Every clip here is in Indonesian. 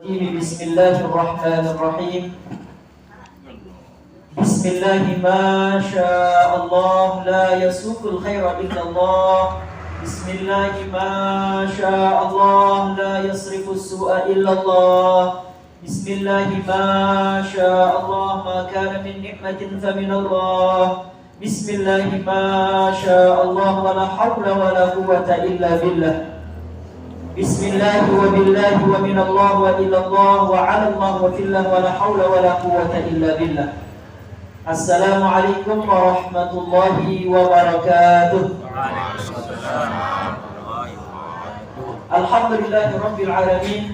بسم الله الرحمن الرحيم. بسم الله ما شاء الله لا يسوق الخير إلا الله. بسم الله ما شاء الله لا يصرف السوء إلا الله. بسم الله ما شاء الله ما كان من نعمة فمن الله. بسم الله ما شاء الله ولا حول ولا قوة إلا بالله. بسم الله وبالله ومن الله وإلى الله وعلى الله وفي الله ولا حول ولا قوة إلا بالله. السلام عليكم ورحمة الله وبركاته. الحمد لله رب العالمين.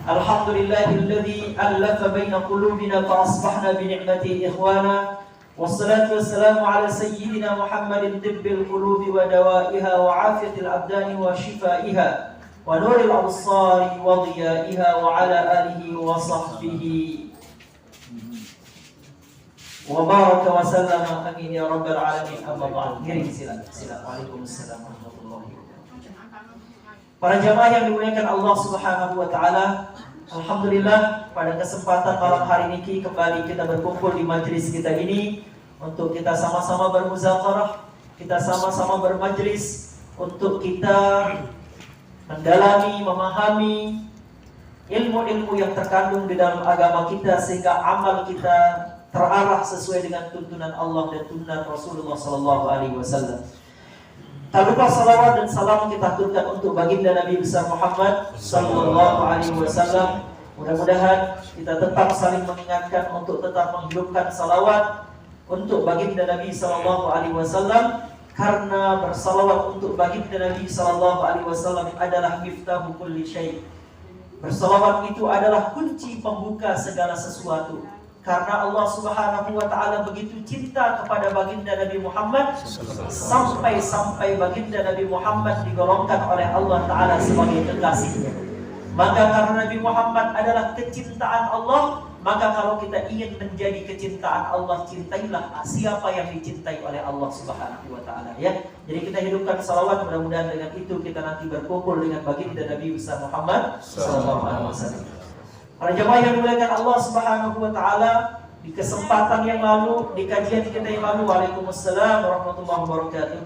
الحمد لله الذي ألف بين قلوبنا فأصبحنا بنعمته إخوانا. والصلاة والسلام على سيدنا محمد طب القلوب ودوائها وعافية الأبدان وشفائها ونور الأبصار وضيائها وعلى آله وصحبه وبارك وسلم آمين يا رب العالمين. أما بعد. Waalaikumsalam warahmatullahi wabarakatuh. Para jamaah yang dimuliakan Allah Subhanahu wa taala, alhamdulillah pada kesempatan malam hari ini kembali kita berkumpul di majelis kita ini untuk kita sama-sama bermuzakarah, kita sama-sama bermajlis untuk kita mendalami, memahami ilmu-ilmu yang terkandung di dalam agama kita sehingga amal kita terarah sesuai dengan tuntunan Allah dan tuntunan Rasulullah sallallahu alaihi wasallam. Tak lupa salawat dan salam kita aturkan untuk baginda Nabi besar Muhammad sallallahu alaihi wasallam. Mudah-mudahan kita tetap saling mengingatkan untuk tetap menghidupkan salawat untuk baginda Nabi sallallahu alaihi wasallam. Karena bersalawat untuk baginda Nabi sallallahu alaihi wasallam adalah miftahu kulli syai'. Bersalawat itu adalah kunci pembuka segala sesuatu. Karena Allah Subhanahu wa taala begitu cinta kepada baginda Nabi Muhammad sampai baginda Nabi Muhammad digolongkan oleh Allah taala sebagai kekasihnya. Maka karena Nabi Muhammad adalah kecintaan Allah, maka kalau kita ingin menjadi kecintaan Allah, cintailah siapa yang dicintai oleh Allah Subhanahu wa taala, ya. Jadi kita hidupkan salawat, mudah-mudahan dengan itu kita nanti berkumpul dengan baginda Nabi besar Muhammad sallallahu alaihi wasallam. Para jemaah yang dimuliakan Allah Subhanahu wa taala, di kesempatan yang lalu, di kajian kita yang lalu, Waalaikumsalam warahmatullahi wabarakatuh,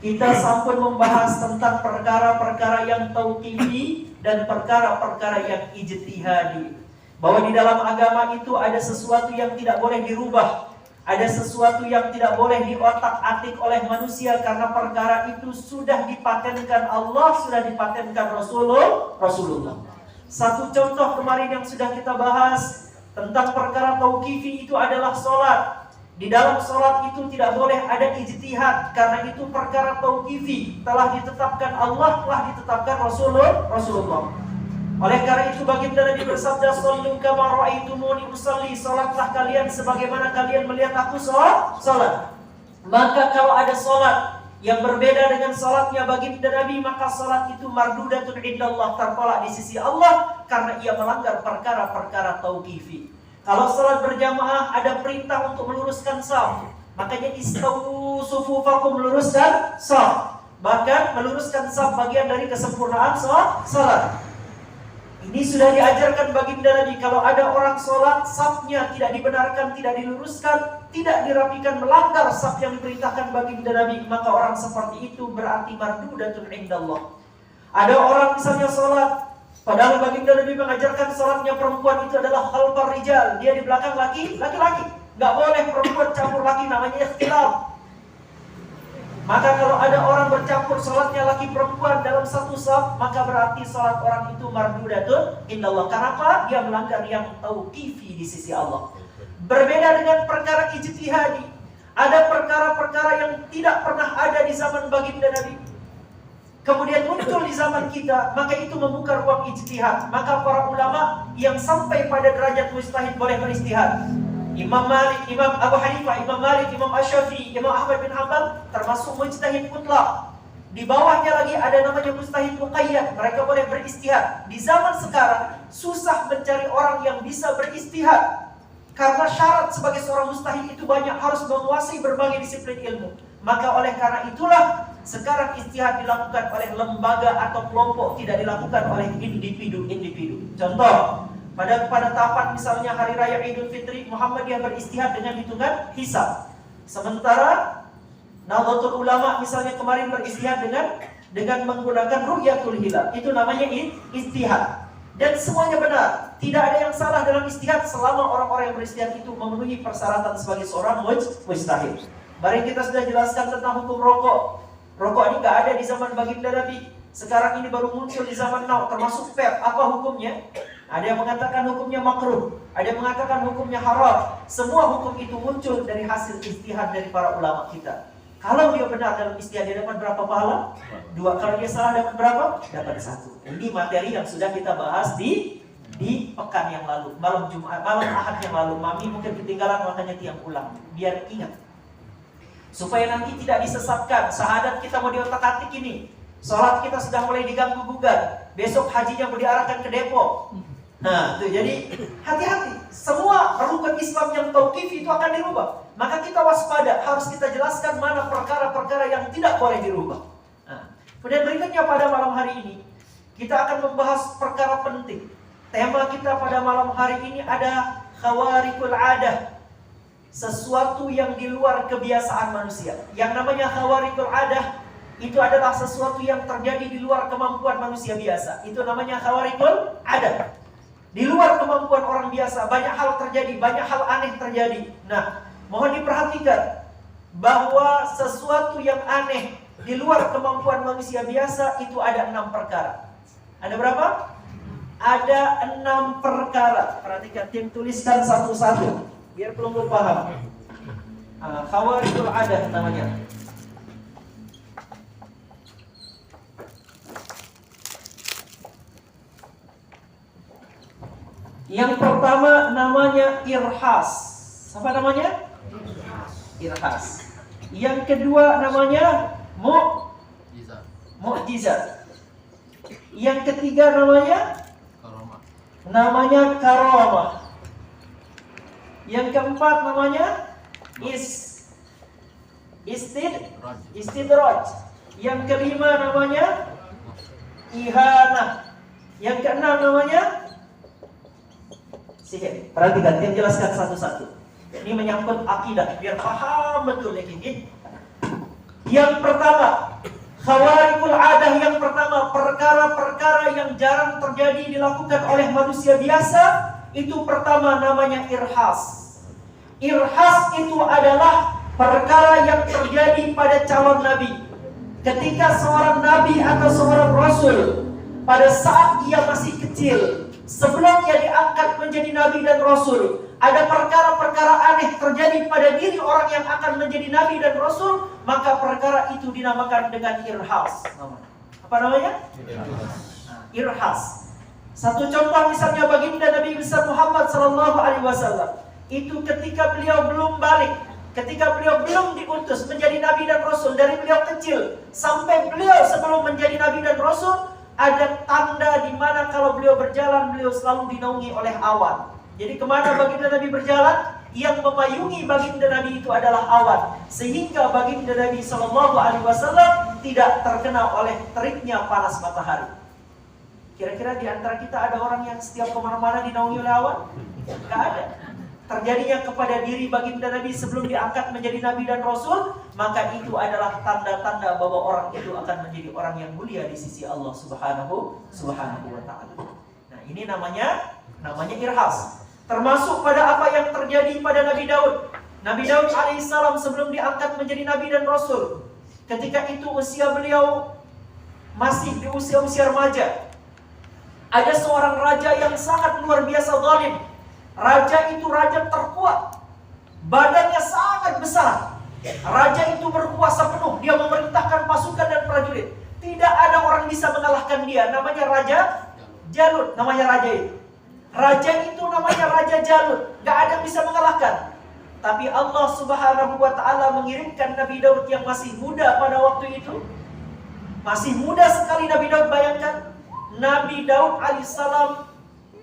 kita sampun membahas tentang perkara-perkara yang tauqifi dan perkara-perkara yang ijtihadi. Bahwa di dalam agama itu ada sesuatu yang tidak boleh dirubah, ada sesuatu yang tidak boleh diotak-atik oleh manusia, karena perkara itu sudah dipatenkan Allah, sudah dipatenkan Rasulullah. Satu contoh kemarin yang sudah kita bahas tentang perkara tauqifi itu adalah sholat. Di dalam sholat itu tidak boleh ada ijtihad, karena itu perkara tauqifi, telah ditetapkan Allah, telah ditetapkan Rasulullah. Oleh karena itu baginda Nabi bersabda, "Shallu kama ra'aitumuni usalli", salatlah kalian sebagaimana kalian melihat aku salat. Maka kalau ada salat yang berbeda dengan salatnya baginda Nabi, maka salat itu mardudatun indallah, tertolak di sisi Allah karena ia melanggar perkara-perkara tauqifi. Kalau salat berjamaah ada perintah untuk meluruskan shaf, makanya istawu sufufakum, meluruskan shaf. Bahkan meluruskan shaf bagian dari kesempurnaan salat. Ini sudah diajarkan baginda Nabi. Kalau ada orang sholat, safnya tidak dibenarkan, tidak diluruskan, tidak dirapikan, melanggar saf yang diperintahkan baginda Nabi, maka orang seperti itu berarti mardudatun indallah. Ada orang misalnya sholat, padahal baginda Nabi mengajarkan sholatnya perempuan itu adalah khalfar rijal, dia di belakang laki-laki. Gak boleh perempuan campur laki, namanya ikhtilaf. Maka kalau ada orang bercampur sholatnya laki perempuan dalam satu shaf, maka berarti sholat orang itu mardudatun indallah. Kenapa? Dia melanggar yang tauqifi di sisi Allah. Berbeda dengan perkara ijtihadi. Ada perkara-perkara yang tidak pernah ada di zaman baginda Nabi, kemudian muncul di zaman kita, maka itu membuka ruang ijtihad. Maka para ulama yang sampai pada derajat mujtahid boleh beristihad. Imam Malik, Imam Abu Hanifah, Imam Malik, Imam Asy-Syafi'i, Imam Ahmad bin Hanbal termasuk mujtahid mutlak. Di bawahnya lagi ada namanya mujtahid muqayyad, mereka boleh beristihad. Di zaman sekarang susah mencari orang yang bisa beristihad, karena syarat sebagai seorang mujtahid itu banyak, harus menguasai berbagai disiplin ilmu. Maka oleh karena itulah Sekarang ijtihad dilakukan oleh lembaga atau kelompok, tidak dilakukan oleh individu-individu. Contoh, pada tahapan misalnya Hari Raya Idul Fitri, Muhammadiyah beristihad dengan hitungan hisab. Sementara Nahdlatul Ulama misalnya kemarin beristihad dengan menggunakan ru'yatul hilal. Itu namanya ijtihad. Dan semuanya benar. Tidak ada yang salah dalam ijtihad selama orang-orang yang beristihad itu memenuhi persyaratan sebagai seorang mujtahid. Mari kita sudah jelaskan tentang hukum rokok. Rokok ini nggak ada di zaman baginda Nabi. Sekarang ini baru muncul di zaman now, termasuk vape. Apa hukumnya? Ada yang mengatakan hukumnya makruh, ada yang mengatakan hukumnya haram. Semua hukum itu muncul dari hasil ijtihad dari para ulama kita. Kalau dia benar dalam ijtihad, dia dapat berapa pahala? 2. Kalau dia salah dapat berapa? Dapat 1. Ini materi yang sudah kita bahas di pekan yang lalu, malam Jumat, malam Ahad yang lalu. Mami mungkin ketinggalan, makanya tiang ulang biar ingat. Supaya nanti tidak disesatkan. Syahadat kita mau diotak-atik ini. Sholat kita sudah mulai diganggu-gugat. Besok hajinya mau diarahkan ke Depok. Nah, tuh, jadi hati-hati. Semua rukun Islam yang tauqifi itu akan dirubah. Maka kita waspada, harus kita jelaskan mana perkara-perkara yang tidak boleh dirubah. Nah, kemudian berikutnya pada malam hari ini, kita akan membahas perkara penting. Tema kita pada malam hari ini ada khawarikul adah. Sesuatu yang di luar kebiasaan manusia. Yang namanya khawarikul adah, itu adalah sesuatu yang terjadi di luar kemampuan manusia biasa. Itu namanya khawarikul adah. Di luar kemampuan orang biasa, banyak hal terjadi, banyak hal aneh terjadi. Nah, mohon diperhatikan bahwa sesuatu yang aneh di luar kemampuan manusia biasa itu ada 6 perkara. Ada berapa? Ada 6 perkara. Perhatikan, tim tuliskan satu-satu biar belum paham. Khawarikul adah namanya. Yang pertama namanya irhas. Apa namanya? Irhas. Yang kedua namanya mu'jizat. Yang ketiga namanya karamah. Yang keempat namanya istidraj. Yang kelima namanya ihanah. Yang keenam namanya sihir. Perhatikan, dia jelaskan satu-satu. Ini menyangkut akidah, biar paham betul ini. Yang pertama, khawarikul adah. Yang pertama, perkara-perkara yang jarang terjadi dilakukan oleh manusia biasa. Itu pertama namanya irhas. Irhas itu adalah perkara yang terjadi pada calon nabi. Ketika seorang nabi atau seorang rasul, pada saat dia masih kecil, sebelum dia diangkat menjadi nabi dan rasul, ada perkara-perkara aneh terjadi pada diri orang yang akan menjadi nabi dan rasul, maka perkara itu dinamakan dengan irhas. Apa namanya? Irhas. Satu contoh misalnya baginda Nabi besar Muhammad SAW. Itu ketika beliau belum balik, ketika beliau belum diutus menjadi nabi dan rasul, dari beliau kecil sampai beliau sebelum menjadi nabi dan rasul, ada tanda di mana kalau beliau berjalan, beliau selalu dinaungi oleh awan. Jadi kemana baginda Nabi berjalan, yang memayungi baginda Nabi itu adalah awan, sehingga baginda Nabi SAW tidak terkena oleh teriknya panas matahari. Kira-kira di antara kita ada orang yang setiap kemana-mana dinaungi oleh awan? Tidak ada. Terjadinya kepada diri baginda Nabi sebelum diangkat menjadi nabi dan rasul, maka itu adalah tanda-tanda bahwa orang itu akan menjadi orang yang mulia di sisi Allah Subhanahu wa ta'ala. Nah, ini namanya irhas. Termasuk pada apa yang terjadi pada Nabi Daud. Nabi Daud alaihissalam sebelum diangkat menjadi nabi dan rasul, ketika itu usia beliau masih di usia remaja. Ada seorang raja yang sangat luar biasa zalim. Raja itu raja terkuat, badannya sangat besar. Raja itu berkuasa penuh, dia memerintahkan pasukan dan prajurit. Tidak ada orang bisa mengalahkan dia. Namanya Raja Jalut, namanya raja itu. Raja itu namanya Raja Jalut, gak ada yang bisa mengalahkan. Tapi Allah Subhanahu wa ta'ala mengirimkan Nabi Daud yang masih muda pada waktu itu. Masih muda sekali Nabi Daud, bayangkan. Nabi Daud alaihissalam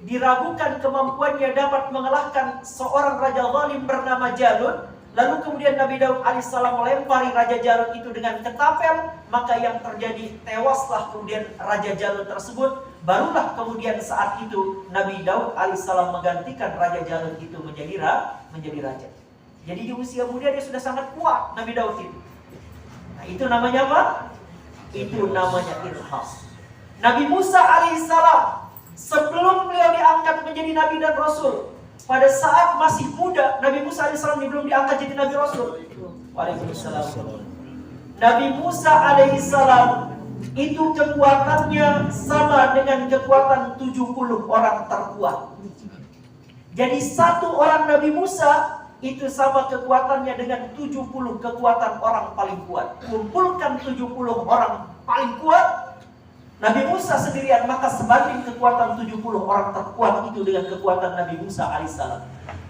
diragukan kemampuannya dapat mengalahkan seorang raja zalim bernama Jalut. Lalu kemudian Nabi Daud alaihissalam melempari Raja Jalut itu dengan ketapel, maka yang terjadi tewaslah kemudian Raja Jalut tersebut. Barulah kemudian saat itu Nabi Daud alaihissalam menggantikan Raja Jalut itu menjadi raja. Jadi di usia muda dia sudah sangat kuat Nabi Daud itu. Nah, itu namanya apa? Itu namanya irhas. Nabi Musa alaihissalam sebelum beliau diangkat menjadi Nabi dan Rasul, pada saat masih muda, Nabi Musa alaihissalam belum diangkat jadi Nabi Rasul. Waalaikumsalam. Nabi Musa alaihissalam itu kekuatannya sama dengan kekuatan 70 orang terkuat. Jadi satu orang Nabi Musa itu sama kekuatannya dengan 70 kekuatan orang paling kuat. Kumpulkan 70 orang paling kuat Nabi Musa sendirian, maka sebanding kekuatan 70 orang terkuat itu dengan kekuatan Nabi Musa alaihissalam.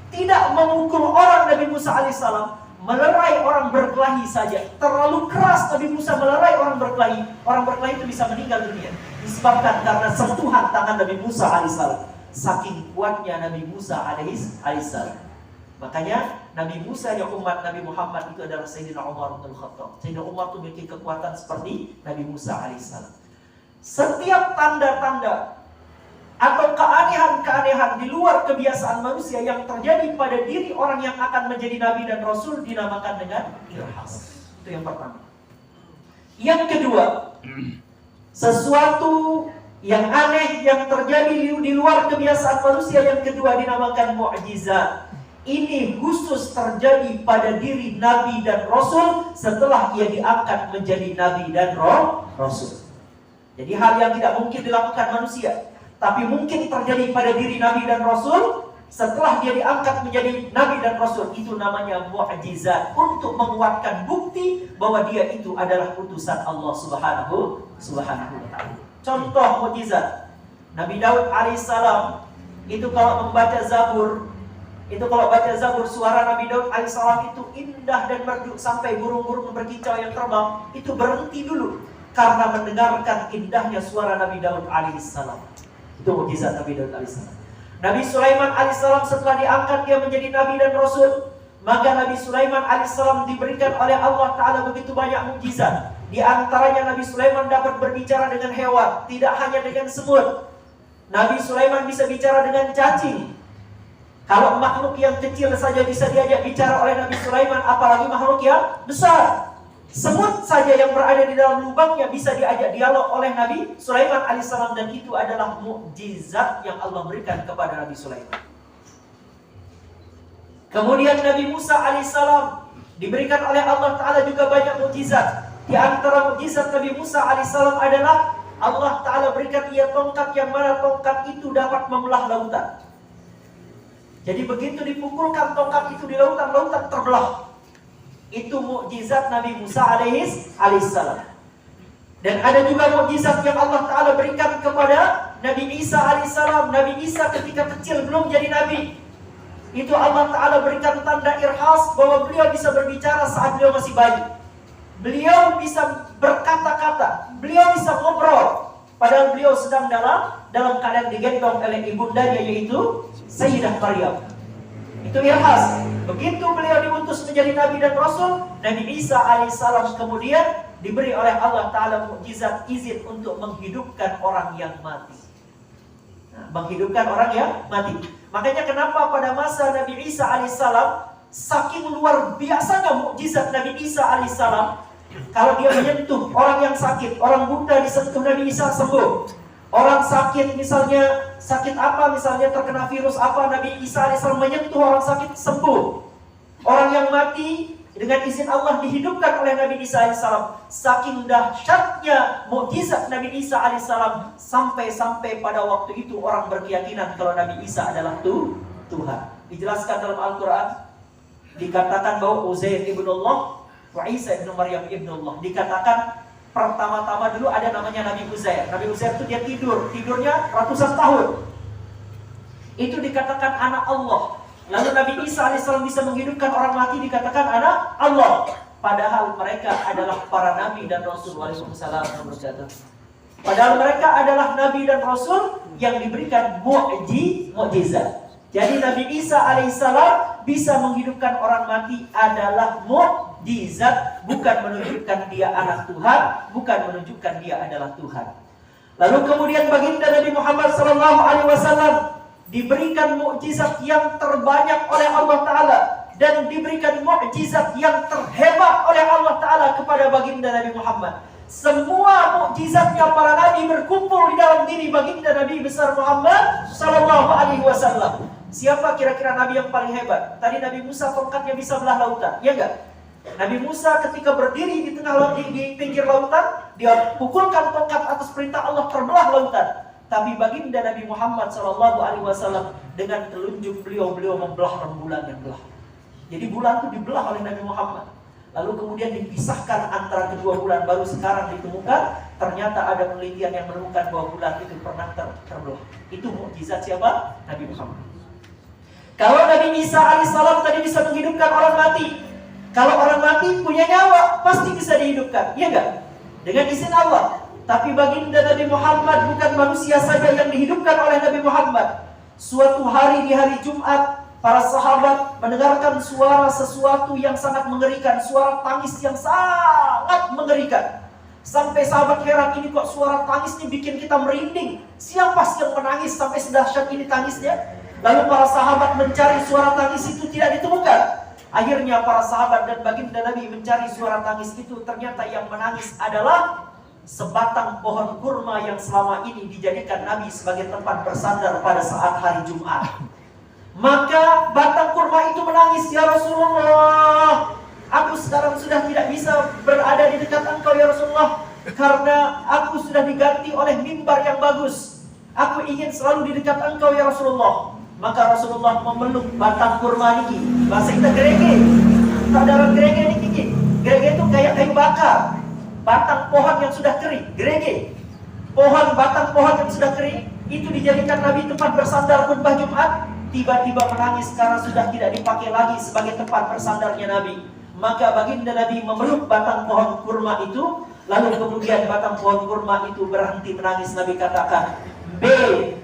Tidak memukul orang Nabi Musa alaihissalam, melerai orang berkelahi saja. Terlalu keras Nabi Musa melerai orang berkelahi. Orang berkelahi itu bisa meninggal dunia, disebabkan karena sentuhan tangan Nabi Musa alaihissalam. Saking kuatnya Nabi Musa alaihissalam. Makanya Nabi Musa yang umat Nabi Muhammad itu adalah Sayyidina Umar bin Khattab. Sayyidina Umar itu memiliki kekuatan seperti Nabi Musa alaihissalam. Setiap tanda-tanda atau keanehan-keanehan di luar kebiasaan manusia yang terjadi pada diri orang yang akan menjadi Nabi dan Rasul dinamakan dengan irhas. Itu yang pertama. Yang kedua, sesuatu yang aneh yang terjadi di luar kebiasaan manusia yang kedua dinamakan mukjizat. Ini khusus terjadi pada diri Nabi dan Rasul setelah ia diangkat menjadi Nabi dan Rasul. Jadi hal yang tidak mungkin dilakukan manusia, tapi mungkin terjadi pada diri Nabi dan Rasul setelah dia diangkat menjadi Nabi dan Rasul. Itu namanya mukjizat, untuk menguatkan bukti bahwa dia itu adalah utusan Allah Subhanahu wa ta'ala. Contoh mukjizat, Nabi Daud alaihissalam itu kalau membaca Zabur, suara Nabi Daud alaihissalam itu indah dan merdu sampai burung-burung berkicau yang terbang itu berhenti dulu karena mendengarkan indahnya suara Nabi Daud alaihissalam. Itu mukjizat Nabi Daud alaihissalam. Nabi Sulaiman alaihissalam setelah diangkat dia menjadi Nabi dan Rasul, maka Nabi Sulaiman alaihissalam diberikan oleh Allah Ta'ala begitu banyak mukjizat. Di antaranya Nabi Sulaiman dapat berbicara dengan hewan, tidak hanya dengan semut. Nabi Sulaiman bisa bicara dengan cacing. Kalau makhluk yang kecil saja bisa diajak bicara oleh Nabi Sulaiman, apalagi makhluk yang besar. Semut saja yang berada di dalam lubangnya bisa diajak dialog oleh Nabi Sulaiman alaihissalam, dan itu adalah mukjizat yang Allah berikan kepada Nabi Sulaiman. Kemudian Nabi Musa alaihissalam diberikan oleh Allah Ta'ala juga banyak mukjizat. Di antara mukjizat Nabi Musa alaihissalam adalah Allah Ta'ala berikan ia tongkat yang mana tongkat itu dapat membelah lautan. Jadi begitu dipukulkan tongkat itu di lautan, lautan terbelah. Itu mukjizat Nabi Musa alaihissalam. Dan ada juga mukjizat yang Allah Ta'ala berikan kepada Nabi Isa alaihissalam. Nabi Isa ketika kecil belum jadi Nabi, itu Allah Ta'ala berikan tanda irhas bahwa beliau bisa berbicara saat beliau masih bayi. Beliau bisa berkata-kata, beliau bisa ngobrol, padahal beliau sedang dalam keadaan digendong oleh ibundanya, yaitu Sayyidah Maryam. Itu irhas. Begitu beliau diutus menjadi Nabi dan Rasul, Nabi Isa alaihissalam kemudian diberi oleh Allah Ta'ala mukjizat izin untuk menghidupkan orang yang mati. Menghidupkan orang yang mati. Makanya kenapa pada masa Nabi Isa alaihissalam, saking luar biasanya mukjizat Nabi Isa alaihissalam, kalau dia menyentuh orang yang sakit, orang buta disentuh Nabi Isa sembuh. Orang sakit misalnya, sakit apa misalnya, terkena virus apa, Nabi Isa alaihissalam menyentuh orang sakit sembuh. Orang yang mati dengan izin Allah dihidupkan oleh Nabi Isa alaihissalam. Saking dahsyatnya mukjizat Nabi Isa alaihissalam, sampai pada waktu itu orang berkeyakinan kalau Nabi Isa adalah Tuhan. Dijelaskan dalam Al-Quran, dikatakan bahwa Uzair ibnullah wa Isa ibn Maryam ibnullah. Dikatakan pertama-tama dulu ada namanya Nabi Uzair. Nabi Uzair itu dia tidurnya ratusan tahun. Itu dikatakan anak Allah. Lalu Nabi Isa alaihissalam bisa menghidupkan orang mati, dikatakan anak Allah. Padahal mereka adalah para Nabi dan Rasul. Waalaikumsalam warahmatullahi wabarakatuh. Padahal mereka adalah Nabi dan Rasul yang diberikan mukjizat. Jadi Nabi Isa alaihissalam bisa menghidupkan orang mati adalah mukjizat, bukan menunjukkan dia anak Tuhan, bukan menunjukkan dia adalah Tuhan. Lalu kemudian baginda Nabi Muhammad SAW diberikan mukjizat yang terbanyak oleh Allah Ta'ala, dan diberikan mukjizat yang terhebat oleh Allah Ta'ala kepada baginda Nabi Muhammad. Semua mukjizatnya para nabi berkumpul di dalam diri baginda Nabi besar Muhammad SAW. Siapa kira-kira nabi yang paling hebat? Tadi Nabi Musa tongkatnya bisa belah lautan, ya enggak? Nabi Musa ketika berdiri di tengah laut, di pinggir lautan, dia pukulkan tongkat atas perintah Allah, terbelah lautan. Tapi baginda Nabi Muhammad SAW dengan telunjuk beliau membelah rembulan yang belah. Jadi bulan itu dibelah oleh Nabi Muhammad. Lalu kemudian dipisahkan antara kedua bulan. Baru sekarang ditemukan, ternyata ada penelitian yang menemukan bahwa bulan itu pernah terbelah. Itu mukjizat siapa? Nabi Muhammad. Kalau Nabi Isa alaihissalam tadi bisa menghidupkan orang mati. Kalau orang mati punya nyawa, pasti bisa dihidupkan, iya enggak? Dengan izin Allah. Tapi baginda Nabi Muhammad bukan manusia saja yang dihidupkan oleh Nabi Muhammad. Suatu hari di hari Jumat, para sahabat mendengarkan suara sesuatu yang sangat mengerikan, suara tangis yang sangat mengerikan. Sampai sahabat heran, ini kok suara tangisnya bikin kita merinding. Siapa sih yang menangis sampai sedahsyat ini tangisnya? Lalu para sahabat mencari suara tangis itu, tidak ditemukan. Akhirnya para sahabat dan baginda Nabi mencari suara tangis itu. Ternyata yang menangis adalah sebatang pohon kurma yang selama ini dijadikan Nabi sebagai tempat bersandar pada saat hari Jumat. Maka batang kurma itu menangis, ya Rasulullah, aku sekarang sudah tidak bisa berada di dekat engkau ya Rasulullah, karena aku sudah diganti oleh mimbar yang bagus. Aku ingin selalu di dekat engkau ya Rasulullah. Maka Rasulullah memeluk batang kurma ini. Bahasa kita gerege. Tak ada orang gerege ini kiki. Gerege itu kayak kayu bakar. Batang pohon yang sudah kering, gerege. Batang pohon yang sudah kering itu dijadikan Nabi tempat bersandar khutbah Jumat. Tiba-tiba menangis karena sudah tidak dipakai lagi sebagai tempat bersandarnya Nabi. Maka baginda Nabi memeluk batang pohon kurma itu. Lalu kemudian batang pohon kurma itu berhenti menangis. Nabi katakan, B,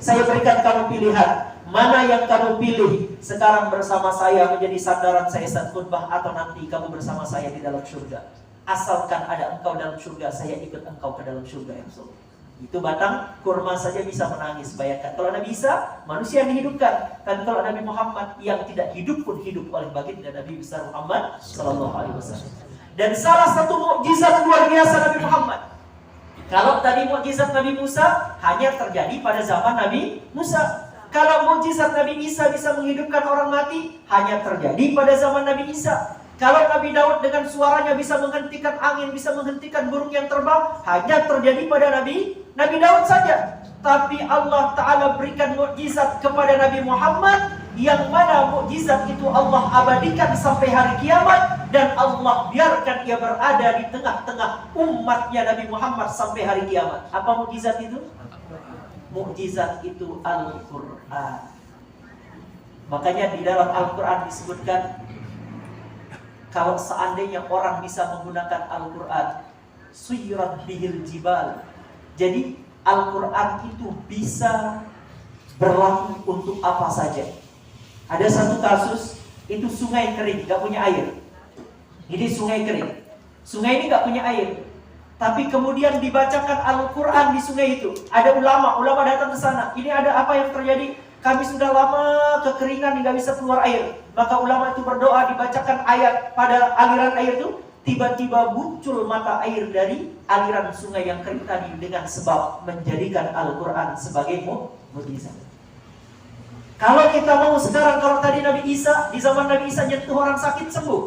saya berikan kamu pilihan. Mana yang kamu pilih? Sekarang bersama saya menjadi sandaran saya saat khutbah, atau nanti kamu bersama saya di dalam surga. Asalkan ada engkau dalam surga, saya ikut engkau ke dalam surga ya Rasulullah. Itu batang kurma saja bisa menangis. Bayangkan kalau Nabi Isa manusia yang dihidupkan, dan kalau Nabi Muhammad yang tidak hidup pun hidup oleh baginda Nabi besar Muhammad sallallahu alaihi wasallam. Dan salah satu mukjizat luar biasa Nabi Muhammad. Kalau tadi mukjizat Nabi Musa hanya terjadi pada zaman Nabi Musa. Kalau mukjizat Nabi Isa bisa menghidupkan orang mati hanya terjadi pada zaman Nabi Isa. Kalau Nabi Daud dengan suaranya bisa menghentikan angin, bisa menghentikan burung yang terbang, hanya terjadi pada Nabi Daud saja. Tapi Allah Ta'ala berikan mukjizat kepada Nabi Muhammad, yang mana mukjizat itu Allah abadikan sampai hari kiamat, dan Allah biarkan ia berada di tengah-tengah umatnya Nabi Muhammad sampai hari kiamat. Apa mukjizat itu? Mukjizat itu Al-Quran. Makanya di dalam Al-Quran disebutkan, kalau seandainya orang bisa menggunakan Al-Quran, suyirat bihil jibal. Jadi Al-Quran itu bisa berlaku untuk apa saja. Ada satu kasus, itu sungai kering, gak punya air. Jadi sungai kering. Sungai ini gak punya air. Tapi kemudian dibacakan Al-Quran di sungai itu. Ada ulama datang ke sana. Ini ada apa yang terjadi? Kami sudah lama kekeringan hingga bisa keluar air. Maka ulama itu berdoa, dibacakan ayat pada aliran air itu. Tiba-tiba muncul mata air dari aliran sungai yang kering tadi, dengan sebab menjadikan Al-Quran sebagai mukjizat. Kalau kita mau sekarang, kalau tadi Nabi Isa, di zaman Nabi Isa nyentuh orang sakit sembuh,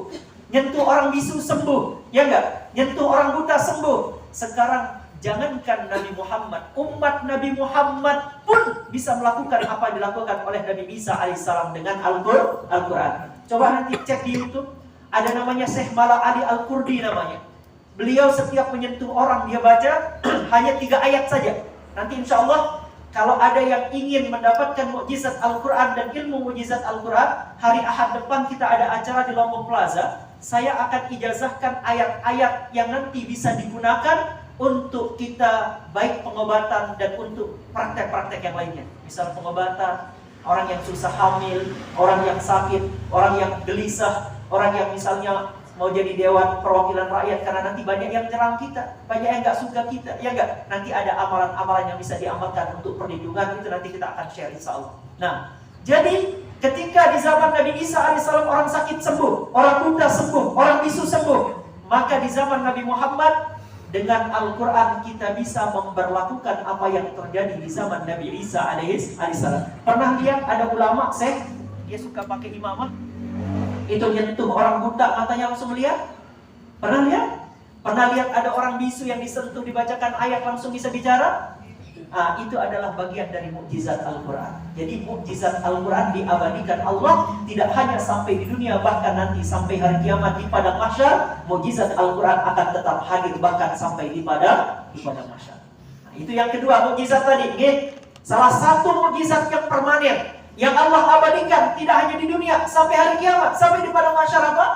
nyentuh orang bisu sembuh, ya enggak? Nyentuh orang buta sembuh. Sekarang jangankan Nabi Muhammad, umat Nabi Muhammad pun bisa melakukan apa yang dilakukan oleh Nabi Isa alaihissalam dengan Al-Quran. Coba nanti cek di YouTube, ada namanya Syekh Mala Ali Al-Qurdi namanya. Beliau setiap menyentuh orang, dia baca hanya 3 ayat saja. Nanti insya Allah kalau ada yang ingin mendapatkan mukjizat Al-Quran dan ilmu mukjizat Al-Quran, hari Ahad depan kita ada acara di Lombok Plaza. Saya akan ijazahkan ayat-ayat yang nanti bisa digunakan untuk kita baik pengobatan dan untuk praktek-praktek yang lainnya. Misal pengobatan, Orang yang susah hamil, orang yang sakit, orang yang gelisah, orang yang misalnya mau jadi dewan perwakilan rakyat karena nanti banyak yang nyerang kita, banyak yang nggak suka kita, ya nggak? Nanti ada amalan-amalan yang bisa diamalkan untuk perlindungan, itu nanti kita akan share insya Allah. Nah, jadi ketika di zaman Nabi Isa alaihissalam orang sakit sembuh, orang buta sembuh, orang bisu sembuh, maka di zaman Nabi Muhammad dengan Al-Quran kita bisa memberlakukan apa yang terjadi di zaman Nabi Isa alaihissalam. Pernah lihat ada ulama, dia suka pakai imamah, itu nyentuh orang buta matanya langsung lihat? Pernah lihat? Pernah lihat ada orang bisu yang disentuh dibacakan ayat langsung bisa bicara? Itu adalah bagian dari mukjizat Al-Quran. Jadi mukjizat Al-Quran diabadikan Allah tidak hanya sampai di dunia, bahkan nanti sampai hari kiamat di padang mahsyar, mukjizat Al-Quran akan tetap hadir bahkan sampai di padang mahsyar. Nah, itu yang kedua mukjizat tadi. Salah satu mukjizat yang permanen yang Allah abadikan tidak hanya di dunia, sampai hari kiamat, sampai di padang mahsyar apa?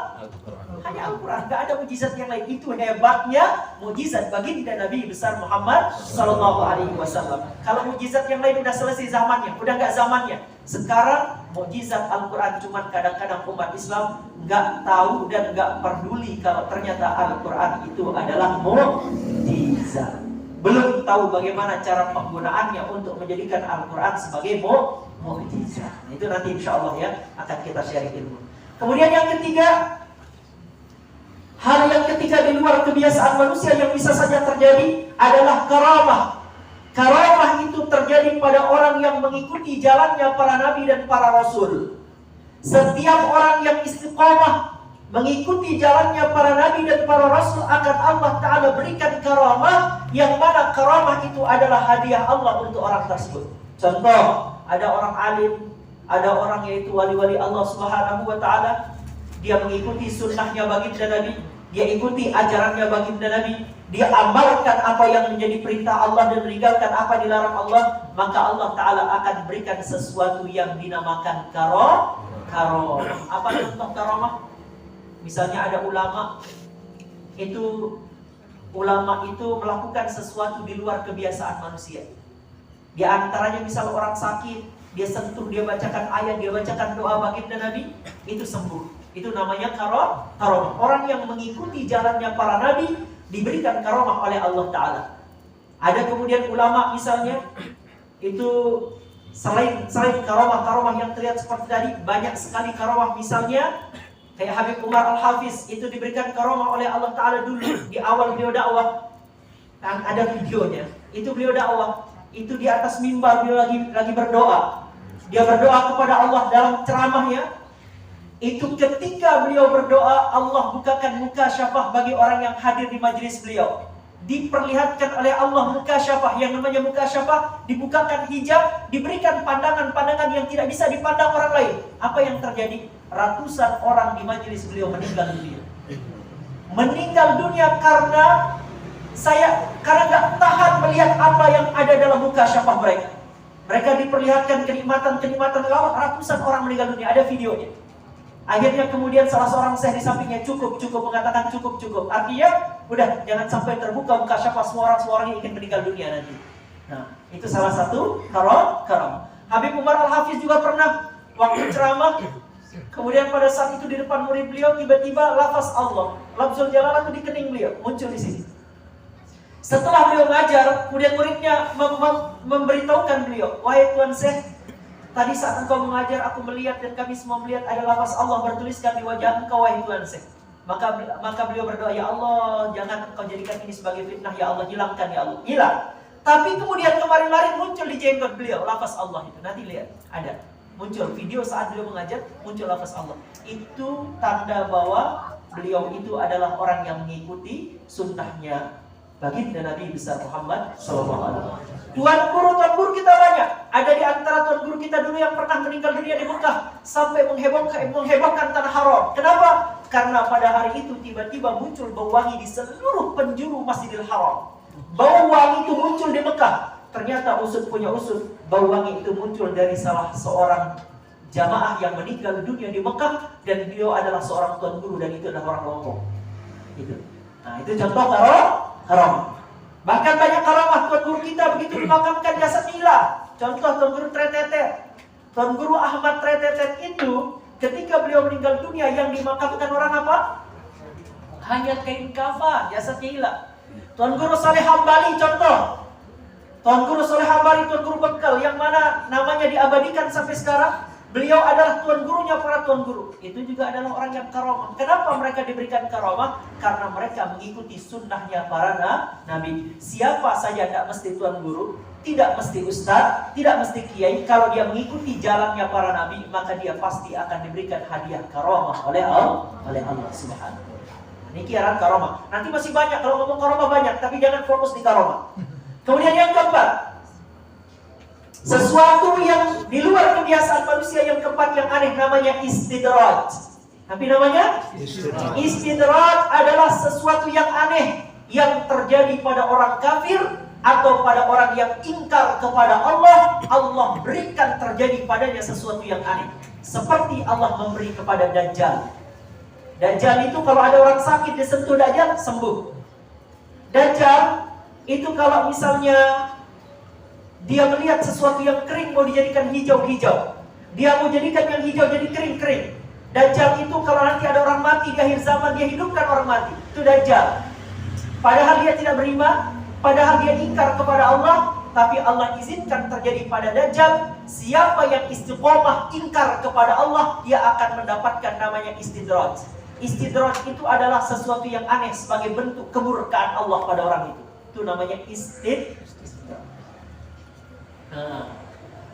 Hanya Al-Quran, gak ada mujizat yang lain. Itu hebatnya mujizat baginda Nabi besar Muhammad Sallallahu Alaihi Wasallam. Kalau mujizat yang lain udah selesai zamannya, udah gak zamannya. Sekarang mujizat Al-Quran cuman kadang-kadang umat Islam gak tahu dan gak peduli kalau ternyata Al-Quran itu adalah mujizat. Belum tahu bagaimana cara penggunaannya untuk menjadikan Al-Quran sebagai mujizat. Nah, itu nanti insya Allah ya akan kita share ilmu. Kemudian yang ketiga, hal yang ketika di luar kebiasaan manusia yang bisa saja terjadi adalah karamah. Karamah itu terjadi pada orang yang mengikuti jalannya para nabi dan para rasul. Setiap orang yang istiqamah mengikuti jalannya para nabi dan para rasul akan Allah Ta'ala berikan karamah, yang mana karamah itu adalah hadiah Allah untuk orang tersebut. Contoh, ada orang alim, ada orang yaitu wali-wali Allah Subhanahu wa Ta'ala. Dia mengikuti sunnahnya baginda Nabi, dia ikuti ajarannya baginda Nabi, dia amalkan apa yang menjadi perintah Allah dan meninggalkan apa dilarang Allah, maka Allah Ta'ala akan berikan sesuatu yang dinamakan karamah. Apa contoh karamah? Misalnya ada ulama itu melakukan sesuatu di luar kebiasaan manusia. Di antaranya misal orang sakit, dia sentuh, dia bacakan ayat, dia bacakan doa baginda Nabi, itu sembuh. Itu namanya karamah. Orang yang mengikuti jalannya para nabi diberikan karamah oleh Allah Ta'ala. Ada kemudian ulama misalnya, itu selain karamah yang terlihat seperti tadi, banyak sekali karamah. Misalnya kayak Habib Umar Al-Hafiz, itu diberikan karamah oleh Allah Ta'ala dulu di awal beliau dakwah. Ada videonya, itu beliau dakwah, itu di atas mimbar beliau lagi berdoa. Dia berdoa kepada Allah dalam ceramahnya. Itu ketika beliau berdoa, Allah bukakan mukasyafah bagi orang yang hadir di majelis beliau. Diperlihatkan oleh Allah mukasyafah. Yang namanya mukasyafah, dibukakan hijab, diberikan pandangan-pandangan yang tidak bisa dipandang orang lain. Apa yang terjadi? Ratusan orang di majelis beliau meninggal dunia. Meninggal dunia karena gak tahan melihat apa yang ada dalam mukasyafah mereka. Mereka diperlihatkan kenikmatan-kenikmatan, lalu ratusan orang meninggal dunia. Ada videonya. Akhirnya kemudian salah seorang syekh di sampingnya cukup mengatakan cukup. Artinya udah jangan sampai terbuka mukasyafah, semua orang yang ingin meninggal dunia nanti. Nah, itu salah satu karamah. Habib Umar Al-Hafiz juga pernah waktu ceramah, kemudian pada saat itu di depan murid beliau tiba-tiba lafaz Allah, lafzul jalalah itu di kening beliau, muncul di sini. Setelah beliau ngajar, kemudian muridnya memberitahukan beliau, wahai Tuan Syekh, tadi saat engkau mengajar, aku melihat dan kami semua melihat ada lafaz Allah bertuliskan di wajah engkau, wahai Tuan Syekh. Maka beliau berdoa, ya Allah, jangan engkau jadikan ini sebagai fitnah, ya Allah, hilangkan ya Allah. Hilang. Tapi kemudian kemarin muncul di jenggot beliau lafaz Allah itu. Nanti lihat, ada. Muncul video saat beliau mengajar, muncul lafaz Allah. Itu tanda bahwa beliau itu adalah orang yang mengikuti sunnahnya baginda Nabi besar Muhammad SAW. Tuan guru kita banyak. Ada di antara tuan guru kita dulu yang pernah meninggal dunia di Mekah sampai menghebohkan tanah haram. Kenapa? Karena pada hari itu tiba-tiba muncul bau wangi di seluruh penjuru Masjidil Haram. Bau wangi itu muncul di Mekah. Ternyata usut punya usut, bau wangi itu muncul dari salah seorang jamaah yang meninggal dunia di Mekah, dan beliau adalah seorang tuan guru, dan itu adalah orang Lombok. Itu. Nah, itu contoh karamah. Bahkan banyak karamah tuan guru kita begitu dimakamkan jasad hilang. Contoh tuan guru Treteter. Tuan Guru Ahmad Tretetet itu ketika beliau meninggal dunia yang dimakamkan orang apa? Hanya kain kafan, jasadnya hilang. Tuan Guru Saleh Hambali contoh. Tuan Guru Saleh Hambali, Tuan Guru Bekal yang mana namanya diabadikan sampai sekarang. Beliau adalah tuan gurunya para tuan guru. Itu juga adalah orang yang karomah. Kenapa mereka diberikan karomah? Karena mereka mengikuti sunnahnya para nabi. Siapa saja tidak mesti tuan guru, tidak mesti ustaz, tidak mesti kiai. Kalau dia mengikuti jalannya para nabi, maka dia pasti akan diberikan hadiah karomah oleh Allah Subhanahu wa Ta'ala. Ini kiaran karomah. Nanti masih banyak, kalau ngomong karomah banyak, tapi jangan fokus di karomah. Kemudian yang keempat, sesuatu yang di luar kebiasaan manusia yang keempat yang aneh namanya istidraj. Tapi namanya istidraj adalah sesuatu yang aneh yang terjadi pada orang kafir atau pada orang yang ingkar kepada Allah. Allah berikan terjadi padanya sesuatu yang aneh. Seperti Allah memberi kepada Dajjal. Dajjal itu kalau ada orang sakit disentuh Dajjal sembuh. Dajjal itu kalau misalnya dia melihat sesuatu yang kering mau dijadikan hijau-hijau. Dia mau jadikan yang hijau jadi kering-kering. Dajjal itu kalau nanti ada orang mati di akhir zaman, dia hidupkan orang mati. Itu Dajjal. Padahal dia tidak beriman, padahal dia ingkar kepada Allah, tapi Allah izinkan terjadi pada Dajjal. Siapa yang istiqomah ingkar kepada Allah, dia akan mendapatkan namanya istidraj. Istidraj itu adalah sesuatu yang aneh sebagai bentuk kemurkaan Allah pada orang itu. Itu namanya istidraj.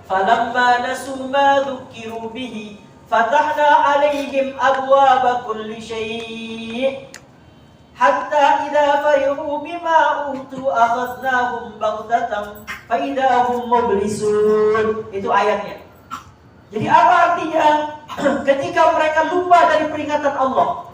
Falamma nasu ma dzukiru bihi fatahna alaihim abwaaba kulli syai' hatta idza farihu bima utu akhadnahum baghtatan fa idza hum mublisun. Itu ayatnya. Jadi apa artinya? Ketika mereka lupa dari peringatan Allah,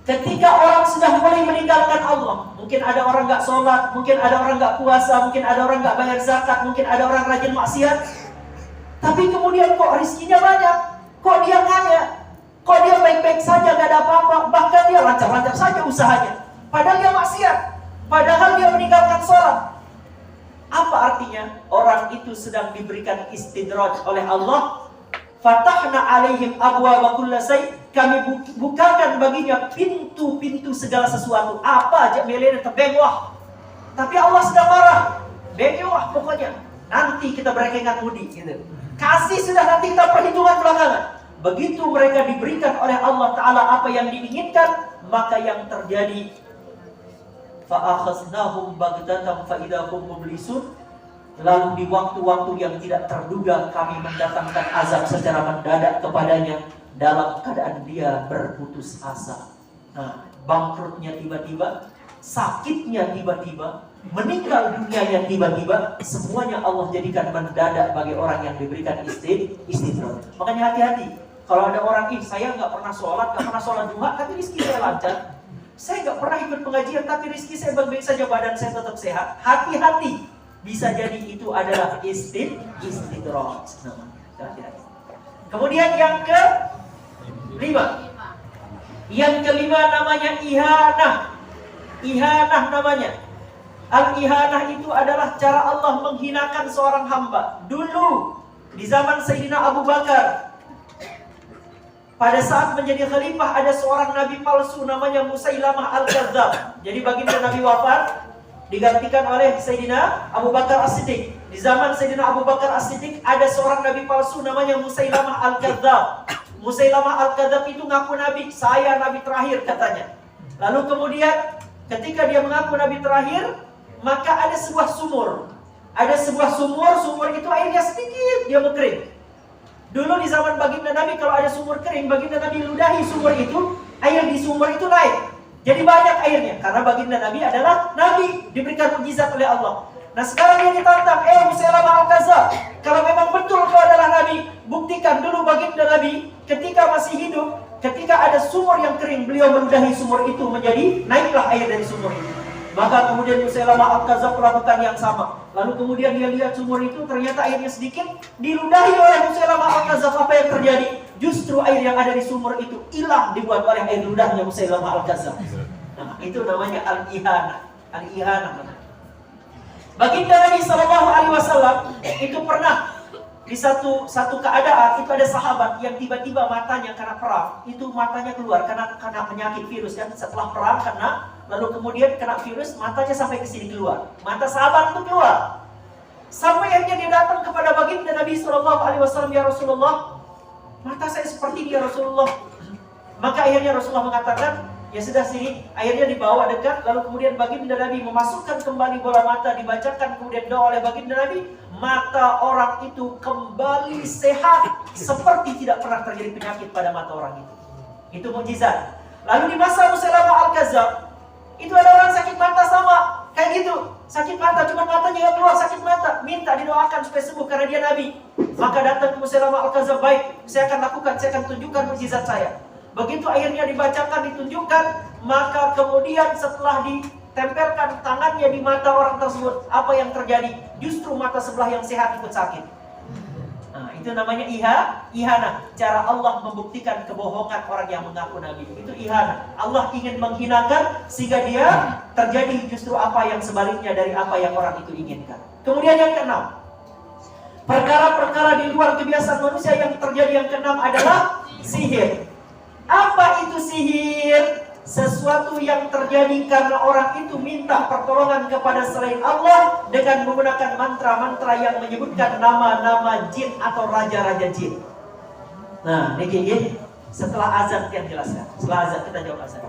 ketika orang sudah mulai meninggalkan Allah, mungkin ada orang nggak sholat, mungkin ada orang nggak puasa, mungkin ada orang nggak bayar zakat, mungkin ada orang rajin maksiat. Tapi kemudian kok rizkinya banyak, kok dia kaya, kok dia baik-baik saja, nggak ada apa-apa, bahkan dia lancar-lancar saja usahanya. Padahal dia maksiat, padahal dia meninggalkan sholat. Apa artinya? Orang itu sedang diberikan istidraj oleh Allah. Fatahna alaihim abwaaba kulli syai'. Kami bukakan baginya pintu-pintu segala sesuatu. Apa aja melene terbengwah. Tapi Allah sedang marah. Bengwah pokoknya. Nanti kita berekengan budi gitu. Kasih sudah, nanti kita perhitungan belakangan. Begitu mereka diberikan oleh Allah Ta'ala apa yang diinginkan, maka yang terjadi fa'akhaznahum baghtatan fa idza hum mublisun. Lalu di waktu-waktu yang tidak terduga kami mendatangkan azab secara mendadak kepadanya dalam keadaan dia berputus asa. Nah, bangkrutnya tiba-tiba, sakitnya tiba-tiba, meninggal dunianya tiba-tiba, semuanya Allah jadikan mendadak bagi orang yang diberikan istidraj. Makanya hati-hati. Kalau ada orang, saya nggak pernah sholat duha, tapi rezeki saya lancar. Saya nggak pernah ikut pengajian, tapi rezeki saya baik-baik saja, badan saya tetap sehat. Hati-hati. Bisa jadi itu adalah istidraj. Kemudian yang kelima. Yang kelima namanya ihanah. Ihanah namanya. Al-ihanah itu adalah cara Allah menghinakan seorang hamba. Dulu di zaman Sayyidina Abu Bakar, pada saat menjadi khalifah, ada seorang nabi palsu namanya Musailamah Al-Kadzdzab. Jadi baginda Nabi wafat, digantikan oleh Sayyidina Abu Bakar As-Siddiq. Di zaman Sayyidina Abu Bakar As-Siddiq ada seorang nabi palsu namanya Musailamah Al-Kadzdzab. Musailamah Al-Kadzdzab itu ngaku nabi, saya nabi terakhir katanya. Lalu kemudian ketika dia mengaku nabi terakhir, maka ada sebuah sumur. Ada sebuah sumur itu airnya sedikit, dia mau kering. Dulu di zaman baginda Nabi kalau ada sumur kering, baginda Nabi ludahi sumur itu, air di sumur itu naik. Jadi banyak airnya, karena baginda Nabi adalah Nabi, diberikan mukjizat oleh Allah. Nah sekarang dia ditantang, Musailamah Al-Kadzdzab, kalau memang betul kau adalah Nabi, buktikan dulu baginda Nabi ketika masih hidup, ketika ada sumur yang kering, beliau meludahi sumur itu menjadi, naiklah air dari sumur itu. Maka kemudian Musailamah Al-Kadzdzab melakukan yang sama. Lalu kemudian dia lihat sumur itu, ternyata airnya sedikit, diludahi oleh Musailamah Al-Kadzdzab. Apa yang terjadi? Justru air yang ada di sumur itu hilang dibuat oleh air ludahnya Musailamah Al-Kadzdzab. Nah, itu namanya al-ihanah. Al-ihanah. Baginda Nabi SAW itu pernah di satu keadaan itu ada sahabat yang tiba-tiba matanya karena perang, itu matanya keluar karena penyakit virus kan, setelah perang lalu kemudian kena virus, matanya sampai ke sini keluar. Mata sahabat itu keluar. Sampai akhirnya dia datang kepada baginda Nabi SAW, ya Rasulullah, mata saya seperti ini ya Rasulullah. Maka akhirnya Rasulullah mengatakan, ya sudah sini. Akhirnya dibawa dekat, lalu kemudian baginda Nabi memasukkan kembali bola mata, dibacakan kemudian doa oleh baginda Nabi. Mata orang itu kembali sehat seperti tidak pernah terjadi penyakit pada mata orang itu. Itu mukjizat. Lalu di masa Musailamah Al-Kadzdzab, itu ada orang sakit mata sama kayak gitu. Sakit mata, cuma matanya nggak keluar, sakit mata. Minta didoakan supaya sembuh karena dia Nabi. Maka datang ke Musailamah Al-Kadzdzab, baik, saya akan lakukan, saya akan tunjukkan mukjizat saya. Begitu akhirnya dibacakan, ditunjukkan, maka kemudian setelah ditempelkan tangannya di mata orang tersebut, apa yang terjadi? Justru mata sebelah yang sehat ikut sakit. Nah, itu namanya ihana. Cara Allah membuktikan kebohongan orang yang mengaku Nabi. Itu ihana. Allah ingin menghinakan sehingga dia terjadi justru apa yang sebaliknya dari apa yang orang itu inginkan. Kemudian yang keenam, perkara-perkara di luar kebiasaan manusia yang terjadi. Yang keenam adalah sihir. Apa itu sihir? Sesuatu yang terjadi karena orang itu minta pertolongan kepada selain Allah dengan menggunakan mantra-mantra yang menyebutkan nama-nama jin atau raja-raja jin. Nah, ini setelah azan yang jelaskan. Setelah azan kita jawab azan.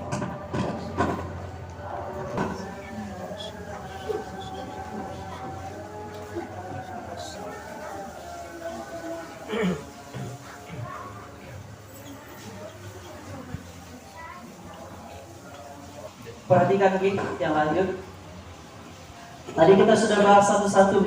Perhatikan yang lanjut. Tadi kita sudah bahas satu-satu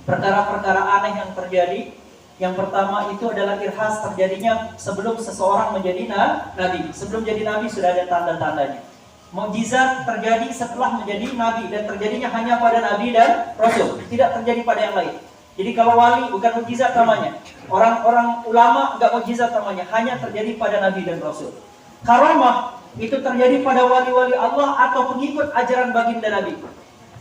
perkara-perkara aneh yang terjadi. Yang pertama itu adalah irhas, terjadinya sebelum seseorang menjadi nabi. Sebelum jadi nabi sudah ada tanda-tandanya. Mukjizat terjadi setelah menjadi nabi dan terjadinya hanya pada nabi dan rasul, tidak terjadi pada yang lain. Jadi kalau wali bukan mukjizat namanya. Orang-orang ulama enggak mukjizat namanya, hanya terjadi pada nabi dan rasul. Karamah itu terjadi pada wali-wali Allah atau pengikut ajaran baginda Nabi.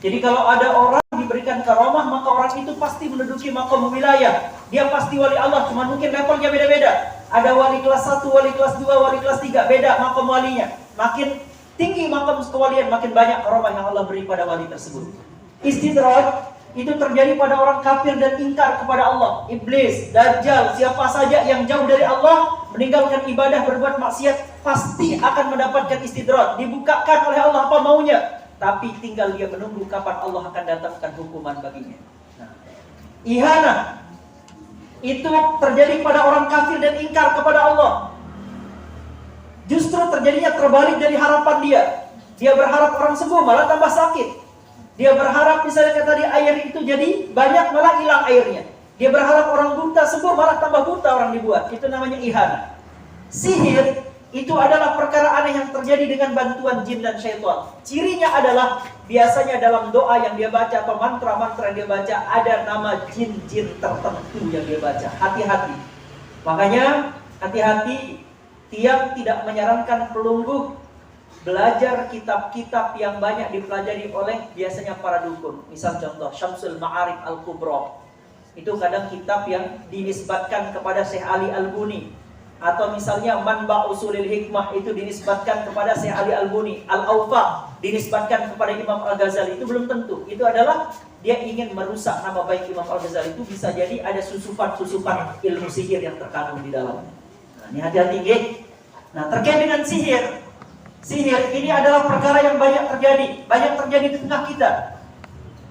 Jadi kalau ada orang diberikan karamah, maka orang itu pasti menduduki maqam wilayah. Dia pasti wali Allah, cuma mungkin levelnya beda-beda. Ada wali kelas 1, wali kelas 2, wali kelas 3, beda maqam walinya. Makin tinggi maqam kewalian, makin banyak karamah yang Allah beri pada wali tersebut. Istidraj itu terjadi pada orang kafir dan ingkar kepada Allah. Iblis, Dajjal, siapa saja yang jauh dari Allah, meninggalkan ibadah, berbuat maksiat, pasti akan mendapatkan istidraj. Dibukakan oleh Allah apa maunya, tapi tinggal dia menunggu kapan Allah akan datangkan hukuman baginya. Nah, ihana itu terjadi pada orang kafir dan ingkar kepada Allah. Justru terjadinya terbalik dari harapan dia. Dia berharap orang sembuh, malah tambah sakit. Dia berharap misalnya tadi air itu jadi banyak, malah hilang airnya. Dia berharap orang buta sembuh, malah tambah buta orang dibuat. Itu namanya ihana. Sihir itu adalah perkara aneh yang terjadi dengan bantuan jin dan syaitan. Cirinya adalah biasanya dalam doa yang dia baca atau mantra-mantra yang dia baca ada nama jin-jin tertentu yang dia baca. Hati-hati. Makanya hati-hati, tiap tidak menyarankan pelungguh belajar kitab-kitab yang banyak dipelajari oleh biasanya para dukun. Misal contoh Syamsul Ma'arif Al-Kubra. Itu kadang kitab yang dinisbatkan kepada Syekh Ali Al-Buni. Atau misalnya Manba' Usulil Hikmah itu dinisbatkan kepada Syekh Ali Al-Buni. Al-Awfa dinisbatkan kepada Imam Al-Ghazali. Itu belum tentu. Itu adalah dia ingin merusak nama baik Imam Al-Ghazali. Itu bisa jadi ada susupan-susupan ilmu sihir yang terkandung di dalamnya. Nah, ini hati-hati. Nah, terkait dengan sihir. Sihir ini adalah perkara yang banyak terjadi di tengah kita.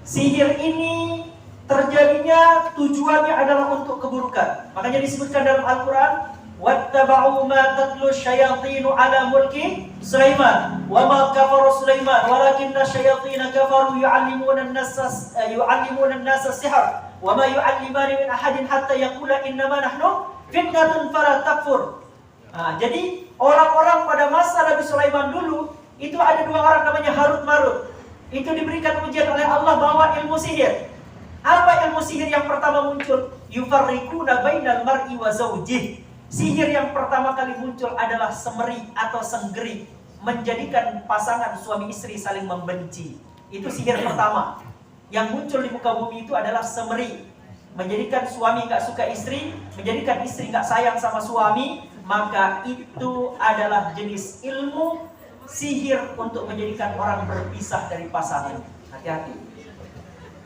Sihir ini terjadinya tujuannya adalah untuk keburukan. Makanya disebutkan dalam Al-Quran, wattaba'u ma tatlu syayatinu ala mulki Sulaiman wa ma kafara Sulaiman walakinna syayatina kafaru yu'allimuna an-nasa sihr wa ma yu'allimani min ahadin hatta yaqula innama nahnu fitnatun fala takfur. Nah, jadi orang-orang pada masa Nabi Sulaiman dulu itu ada dua orang namanya Harut Marut. Itu diberikan ujian oleh Allah bawa ilmu sihir. Apa ilmu sihir yang pertama muncul? Yufarriquna bainal mar'i wa zawjih. Sihir yang pertama kali muncul adalah semeri atau senggeri, menjadikan pasangan suami istri saling membenci. Itu sihir pertama. Yang muncul di muka bumi itu adalah semeri. menjadikan suami nggak suka istri, menjadikan istri nggak sayang sama suami, maka itu adalah jenis ilmu sihir untuk menjadikan orang berpisah dari pasangan. Hati-hati.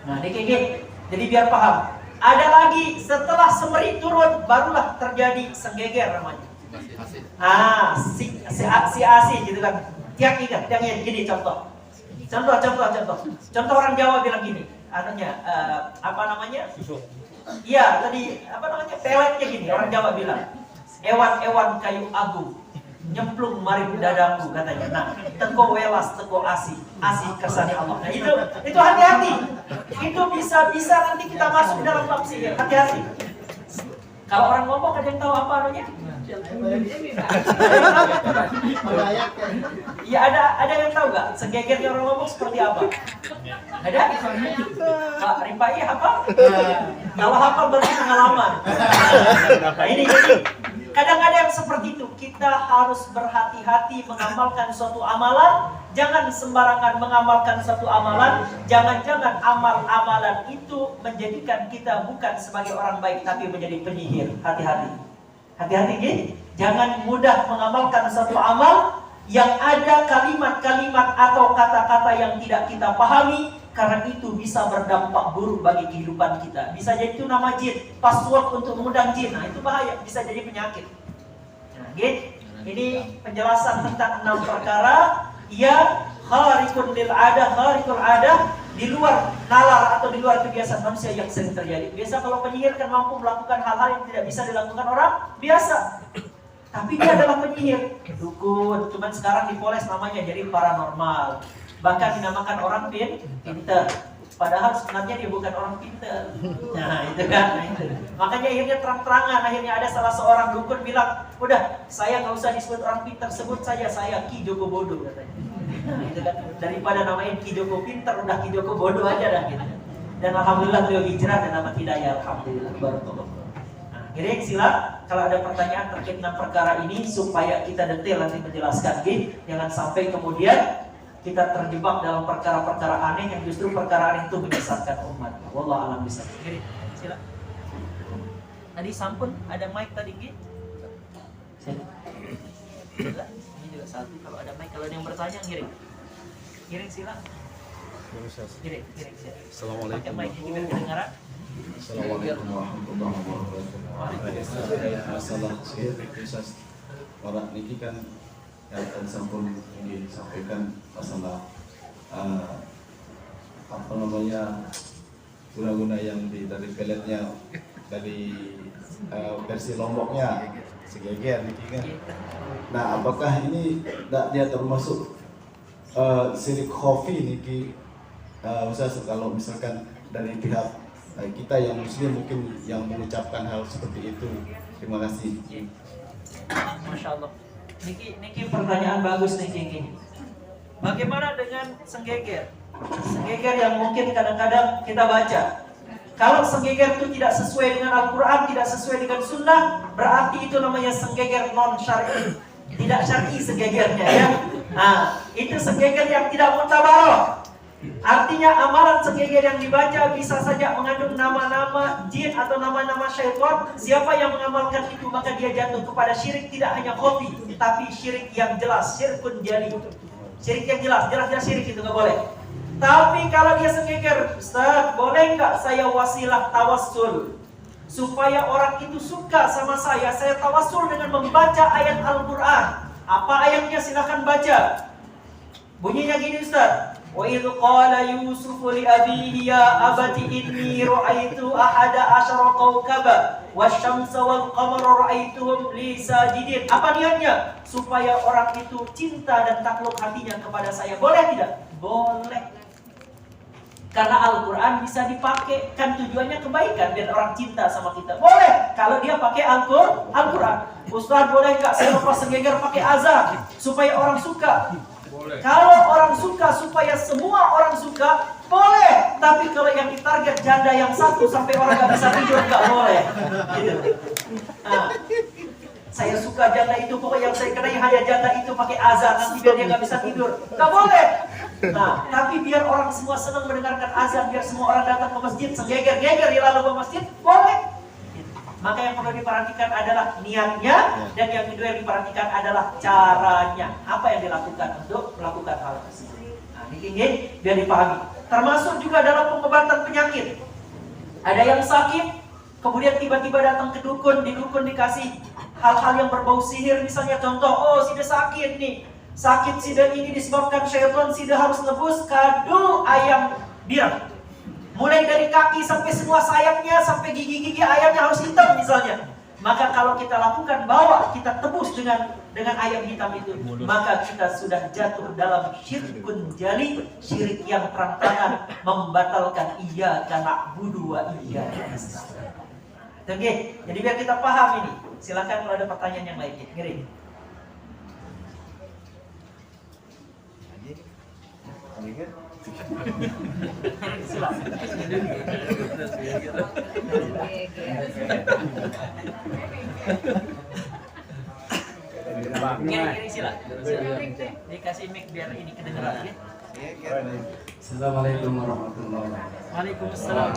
Nah, DKG. Jadi biar paham. Ada lagi setelah semeri turun, barulah terjadi senggeger namanya. Si asi gitu kan. Tiang ikan, gini contoh. Contoh orang Jawa bilang gini. Apa namanya? Iya, tadi apa namanya? Peletnya gini, orang Jawa bilang. Ewan-ewan kayu agung nyemplung mari dadaku katanya. Nah, teko welas teko asih kersane Allah. Nah, itu hati-hati. Itu bisa nanti kita masuk dalam bab sihir. Hati-hati. Kalau orang ngomong ada yang tahu apa namanya? Iya, ada yang tahu nggak? Senggegernya orang ngomong seperti apa? Ada? Pak Rimpai apa? Kalau hafal berarti pengalaman. Nah, ini jadi kadang-kadang seperti itu. Kita harus berhati-hati mengamalkan suatu amalan. Jangan sembarangan mengamalkan suatu amalan. Jangan-jangan amalan itu menjadikan kita bukan sebagai orang baik, tapi menjadi penyihir. Hati-hati. Hati-hati, gitu. Jangan mudah mengamalkan suatu amal yang ada kalimat-kalimat atau kata-kata yang tidak kita pahami, karena itu bisa berdampak buruk bagi kehidupan kita. Bisa jadi itu nama jin, password untuk mengundang jin. Nah, itu bahaya, bisa jadi penyakit. Nah, gitu. Ini penjelasan tentang 6 perkara yang kharikul adah, di luar nalar atau di luar kebiasaan manusia yang sering terjadi. Biasa kalau penyihir kan mampu melakukan hal-hal yang tidak bisa dilakukan orang biasa. Tapi dia adalah penyihir, dukun. Cuman sekarang dipoles namanya jadi paranormal. Bahkan dinamakan orang pinter. Padahal sebenarnya dia bukan orang pinter. Nah, itu kan. Makanya akhirnya terang-terangan. Akhirnya ada salah seorang dukun bilang, udah, saya nggak usah disebut orang pinter, sebut saja saya Ki Joko Bodo katanya. Nah, itu kan. Daripada namain Ki Joko pinter, udah Ki Joko Bodo aja dah gitu. Dan alhamdulillah beliau hijrah dan dapat hidayah. Alhamdulillah. Barakallah. Nah, Giring sila kalau ada pertanyaan terkait dengan perkara ini supaya kita detail nanti menjelaskan, jangan sampai kemudian kita terjebak dalam perkara-perkara aneh yang justru perkara aneh itu menyesatkan umat. Wallahu a'lam bishawab. Giring, sila. Tadi sampun ada mic tadi, Gi? Sila. Ini juga satu. Kalau ada mic, kalau ada yang bertanya, Giring. Giring sila. Giring sila. Assalamualaikum. Pakai mic juga kedengaran. Assalamualaikum warahmatullahi wabarakatuh. Masalah sihir, orang ini kan yang tadi sampun disampaikan masalah apa namanya guna-guna yang dari peletnya dari versi lomboknya segeger nih kan. Nah, apakah ini dia termasuk sirik khafi nih Ustaz, kalau misalkan dari pihak kita yang muslim mungkin yang mengucapkan hal seperti itu. Terima kasih. Masya Allah. Niki pertanyaan bagus Niki. Bagaimana dengan senggeger? Senggeger yang mungkin kadang-kadang kita baca. Kalau senggeger itu tidak sesuai dengan Al-Quran, tidak sesuai dengan Sunnah, berarti itu namanya senggeger non syar'i. Tidak syar'i senggegernya ya. Nah, itu senggeger yang tidak mutabaroh. Artinya amalan senggeger yang dibaca bisa saja mengandung nama-nama jin atau nama-nama syaitan. Siapa yang mengamalkan itu maka dia jatuh kepada syirik, tidak hanya khofi, tapi syirik yang jelas, syirkun jali. Syirik yang jelas syirik itu nggak boleh. Tapi kalau dia senggeger, Ustaz, boleh nggak saya wasilah tawassul supaya orang itu suka sama saya tawassul dengan membaca ayat Al-Quran. Apa ayatnya? Silahkan baca. Bunyinya gini, Ustaz. وَإِذْ قَالَ يُوسُفُ لِأَبِيهِ يَا أَبَتِ إِنِّي رَأَيْتُ أَحَدَ عَشَرَ كَوْكَبًا وَالشَّمْسَ وَالْقَمَرَ رَأَيْتُهُمْ لِي سَاجِدِينَ. Apa niatnya? Supaya orang itu cinta dan takluk hatinya kepada saya. Boleh tidak? Boleh. Karena Al-Quran bisa dipakai, kan tujuannya kebaikan biar orang cinta sama kita. Boleh kalau dia pakai Al-Quran. Ustaz, boleh nggak saya lepas senggeger pakai azan supaya orang suka? Boleh. Kalau orang suka supaya semua orang suka, boleh. Tapi kalau yang ditarget janda yang satu sampai orang nggak bisa tidur, nggak boleh. Gitu. Nah, saya suka janda itu, pokoknya yang saya kenai hanya janda itu pakai azan, nanti biar dia nggak bisa tidur, nggak boleh. Nah, tapi biar orang semua senang mendengarkan azan, biar semua orang datang ke masjid, segeger-geger ya lalu ke masjid, boleh. Maka yang perlu diperhatikan adalah niatnya, dan yang kedua yang diperhatikan adalah caranya. Apa yang dilakukan untuk melakukan hal tersebut. Nah, ini biar dipahami. Termasuk juga dalam pengobatan penyakit. Ada yang sakit, kemudian tiba-tiba datang ke dukun, di dukun dikasih hal-hal yang berbau sihir, misalnya contoh, oh sida sakit nih, sakit sida ini disebabkan syaitan, sida harus nebus kado ayam birang. Mulai dari kaki sampai semua sayapnya, sampai gigi-gigi ayamnya harus hitam misalnya. Maka kalau kita lakukan, bawa kita tebus dengan ayam hitam itu, maka kita sudah jatuh dalam syirkun jali, syirik yang terang-terangan, membatalkan iyyaka na'budu wa iyyaka nasta'in. Oke, jadi biar kita paham ini. Silakan kalau ada pertanyaan yang lainnya. Ngirim. Silakan. Ngirim silakan. Dikasih mic biar ini kedengeran ya. Assalamualaikum warahmatullahi wabarakatuh. Waalaikumsalam.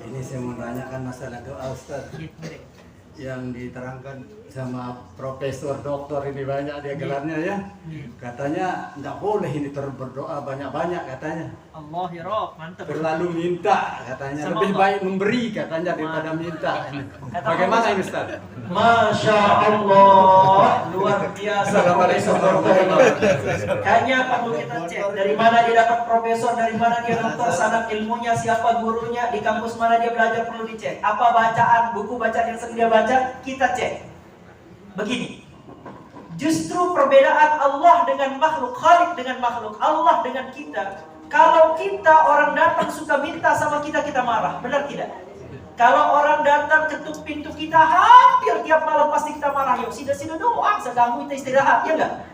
Ini saya mau tanyakan masalah doa Ustaz yang diterangkan sama Profesor Doktor ini, banyak dia gelarnya ya. Katanya tidak boleh ini berdoa banyak-banyak katanya. Allah ya Rob, mantap. Terlalu minta katanya, Sama lebih Allah. baik memberi katanya daripada minta. Bagaimana ini Ustaz? Masya Allah, luar biasa. Assalamualaikum warahmatullahi wabarakatuh. Kayaknya perlu kita cek dari mana dia dapat profesor, dari mana dia dokter, sanad ilmunya, siapa gurunya, di kampus mana dia belajar, perlu dicek. Apa bacaan, buku bacaan yang sering dia baca, kita cek. Begini, justru perbedaan Allah dengan makhluk, Khalik dengan makhluk, Allah dengan kita. Kalau kita orang datang suka minta sama kita, kita marah, benar tidak? Kalau orang datang ketuk pintu kita, hampir tiap malam pasti kita marah. Yuk, sida-sida doang, seganggu kita istirahat, ya enggak?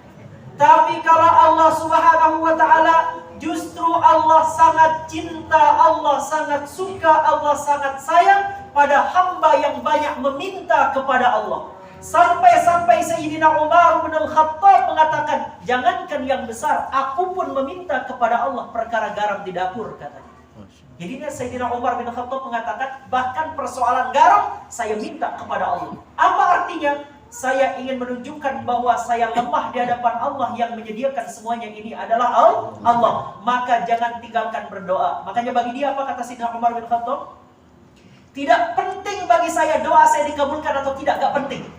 Tapi kalau Allah Subhanahu wa Ta'ala, justru Allah sangat cinta, Allah sangat suka, Allah sangat sayang pada hamba yang banyak meminta kepada Allah. Sampai-sampai Sayyidina Umar bin Al-Khattab mengatakan, jangankan yang besar, aku pun meminta kepada Allah perkara garam di dapur, katanya. Jadi Sayyidina Umar bin Khattab mengatakan, bahkan persoalan garam saya minta kepada Allah. Apa artinya? Saya ingin menunjukkan bahwa saya lemah di hadapan Allah yang menyediakan semuanya ini adalah Allah. Maka jangan tinggalkan berdoa. Makanya bagi dia apa kata Sayyidina Umar bin Khattab? Tidak penting bagi saya doa saya dikabulkan atau tidak, gak penting.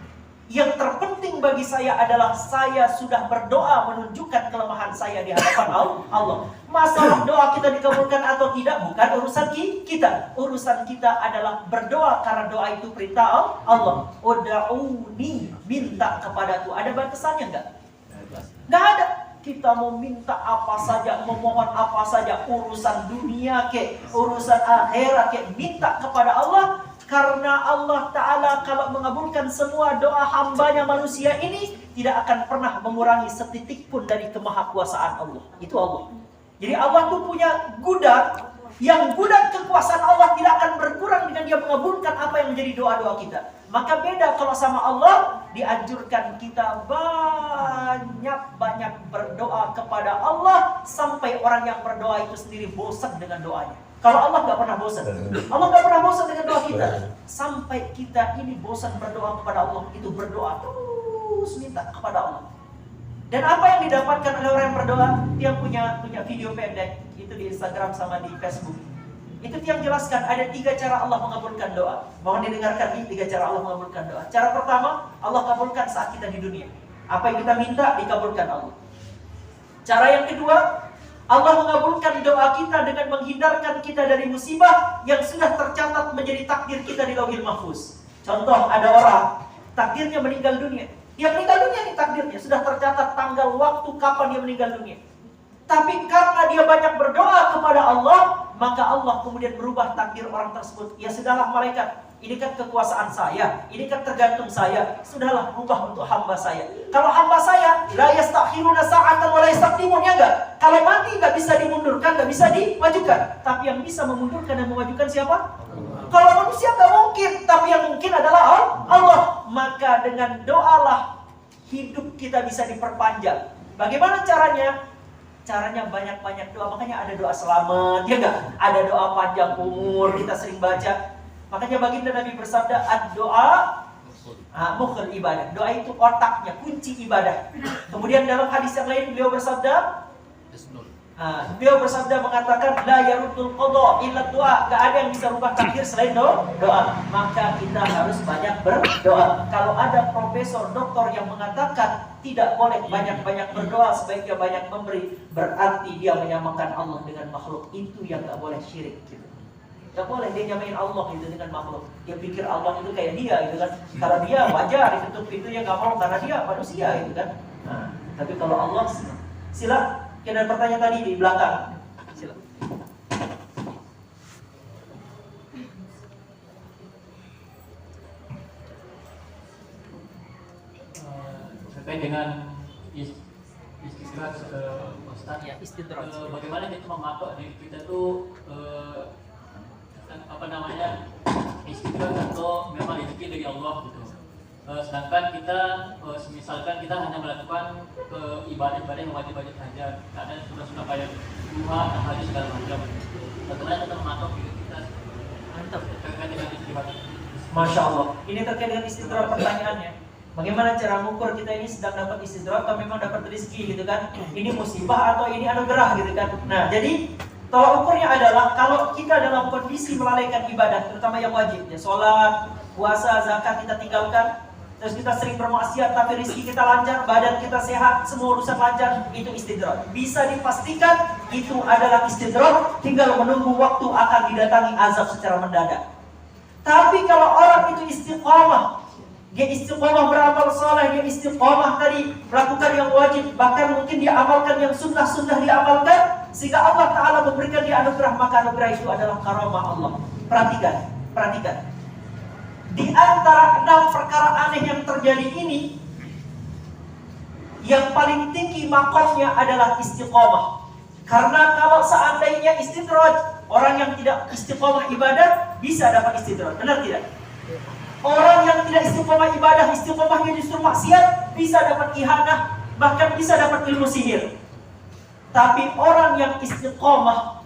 Yang terpenting bagi saya adalah saya sudah berdoa menunjukkan kelemahan saya di hadapan Allah. Masalah doa kita dikabulkan atau tidak bukan urusan kita. Urusan kita adalah berdoa karena doa itu perintah Allah. Ud'uni, minta kepadaku. Ada batasannya enggak? Enggak ada. Kita mau minta apa saja, memohon apa saja, urusan dunia ke, urusan akhirat ke, minta kepada Allah. Karena Allah Ta'ala kalau mengabulkan semua doa hambanya manusia ini, tidak akan pernah mengurangi setitik pun dari kemahakuasaan Allah. Itu Allah. Jadi Allah itu punya gudang, yang gudang kekuasaan Allah tidak akan berkurang dengan dia mengabulkan apa yang menjadi doa-doa kita. Maka beda kalau sama Allah, dianjurkan kita banyak-banyak berdoa kepada Allah, sampai orang yang berdoa itu sendiri bosan dengan doanya. Kalau Allah nggak pernah bosan, Allah nggak pernah bosan dengan doa kita. Sampai kita ini bosan berdoa kepada Allah, itu berdoa terus minta kepada Allah. Dan apa yang didapatkan oleh orang yang berdoa? Dia punya video pendek, itu di Instagram sama di Facebook. Itu yang jelaskan ada 3 cara Allah mengabulkan doa. Mohon didengarkan ini 3 cara Allah mengabulkan doa. Cara pertama, Allah kabulkan saat kita di dunia. Apa yang kita minta dikabulkan Allah. Cara yang kedua, Allah mengabulkan doa kita dengan menghindarkan kita dari musibah yang sudah tercatat menjadi takdir kita di Lauhil Mahfuz. Contoh, ada orang takdirnya meninggal dunia. Dia meninggal dunia ini takdirnya, sudah tercatat tanggal waktu kapan dia meninggal dunia. Tapi karena dia banyak berdoa kepada Allah, maka Allah kemudian berubah takdir orang tersebut. Ya sudahlah malaikat, ini kan kekuasaan saya, ini kan tergantung saya. Sudahlah, ubah untuk hamba saya. Kalau hamba saya, la yastakhiruna sa'atan wa la yastaqdimun, ya enggak? Kalau mati enggak bisa dimundurkan, enggak bisa dimajukan. Tapi yang bisa memundurkan dan memajukan siapa? Kalau manusia enggak mungkin, tapi yang mungkin adalah Allah. Maka dengan doalah hidup kita bisa diperpanjang. Bagaimana caranya? caranya banyak-banyak doa. Makanya ada doa selamat, ya enggak? Ada doa panjang umur, kita sering baca. Makanya baginda Nabi bersabda, ad-doa mukhul ibadah. Doa itu otaknya, kunci ibadah. Kemudian dalam hadis yang lain beliau bersabda, mengatakan la yaruddul qada illa doa. Gak ada yang bisa rubah takdir selain doa. Maka kita harus banyak berdoa. Kalau ada profesor, doktor yang mengatakan tidak boleh banyak-banyak berdoa, sebaiknya banyak memberi, berarti dia menyamakan Allah dengan makhluk. Itu yang gak boleh syirik gitu. Gak boleh dia nyamain Allah itu dengan makhluk. Dia pikir Allah itu kayak dia gitu kan. Kalau dia wajar ditutup pintunya, gak mau karena dia manusia gitu kan. Nah, tapi kalau Allah, sila. Ada pertanyaan tadi di belakang. Sila. Terkait dengan istidrak Ustaz, Ya, istidrak. Bagaimana kita mematok diri kita tuh istidrak atau memang rezeki dari Allah gitu. Sedangkan kita misalkan kita hanya melakukan ibadah-ibadah yang wajib-wajib saja, karena sudah kayak duha, tahajud segala macam. Bagaimana kita mematok diri kita? Mantap. Terkait dengan istighfar. Masya Allah. Ini terkait dengan istidrak pertanyaannya. Bagaimana cara mengukur kita ini sedang dapat istidrak atau memang dapat rezeki gitu kan? Ini musibah atau ini anugerah gitu kan? Nah, jadi tolak ukurnya adalah kalau kita dalam kondisi melalaikan ibadah, terutama yang wajib, ya sholat, puasa, zakat kita tinggalkan, terus kita sering bermaksiat tapi rezeki kita lancar, badan kita sehat, semua urusan lancar, itu istidrak. Bisa dipastikan itu adalah istidrak, tinggal menunggu waktu akan didatangi azab secara mendadak. Tapi kalau orang itu istiqamah, dia istiqamah beramal saleh, dia istiqamah tadi melakukan yang wajib, bahkan mungkin dia amalkan yang sunnah-sunnah diamalkan, sehingga Allah Ta'ala memberikan dia anugerah, maka anugerah itu adalah karamah Allah. Perhatikan. Di antara 6 perkara aneh yang terjadi ini, yang paling tinggi makomnya adalah istiqamah. Karena kalau seandainya istidraj, orang yang tidak istiqamah ibadah bisa dapat istidraj, benar tidak? Orang yang tidak istiqamah ibadah, istiqamahnya justru maksiat, bisa dapat ihanah, bahkan bisa dapat ilmu sihir. Tapi orang yang istiqamah,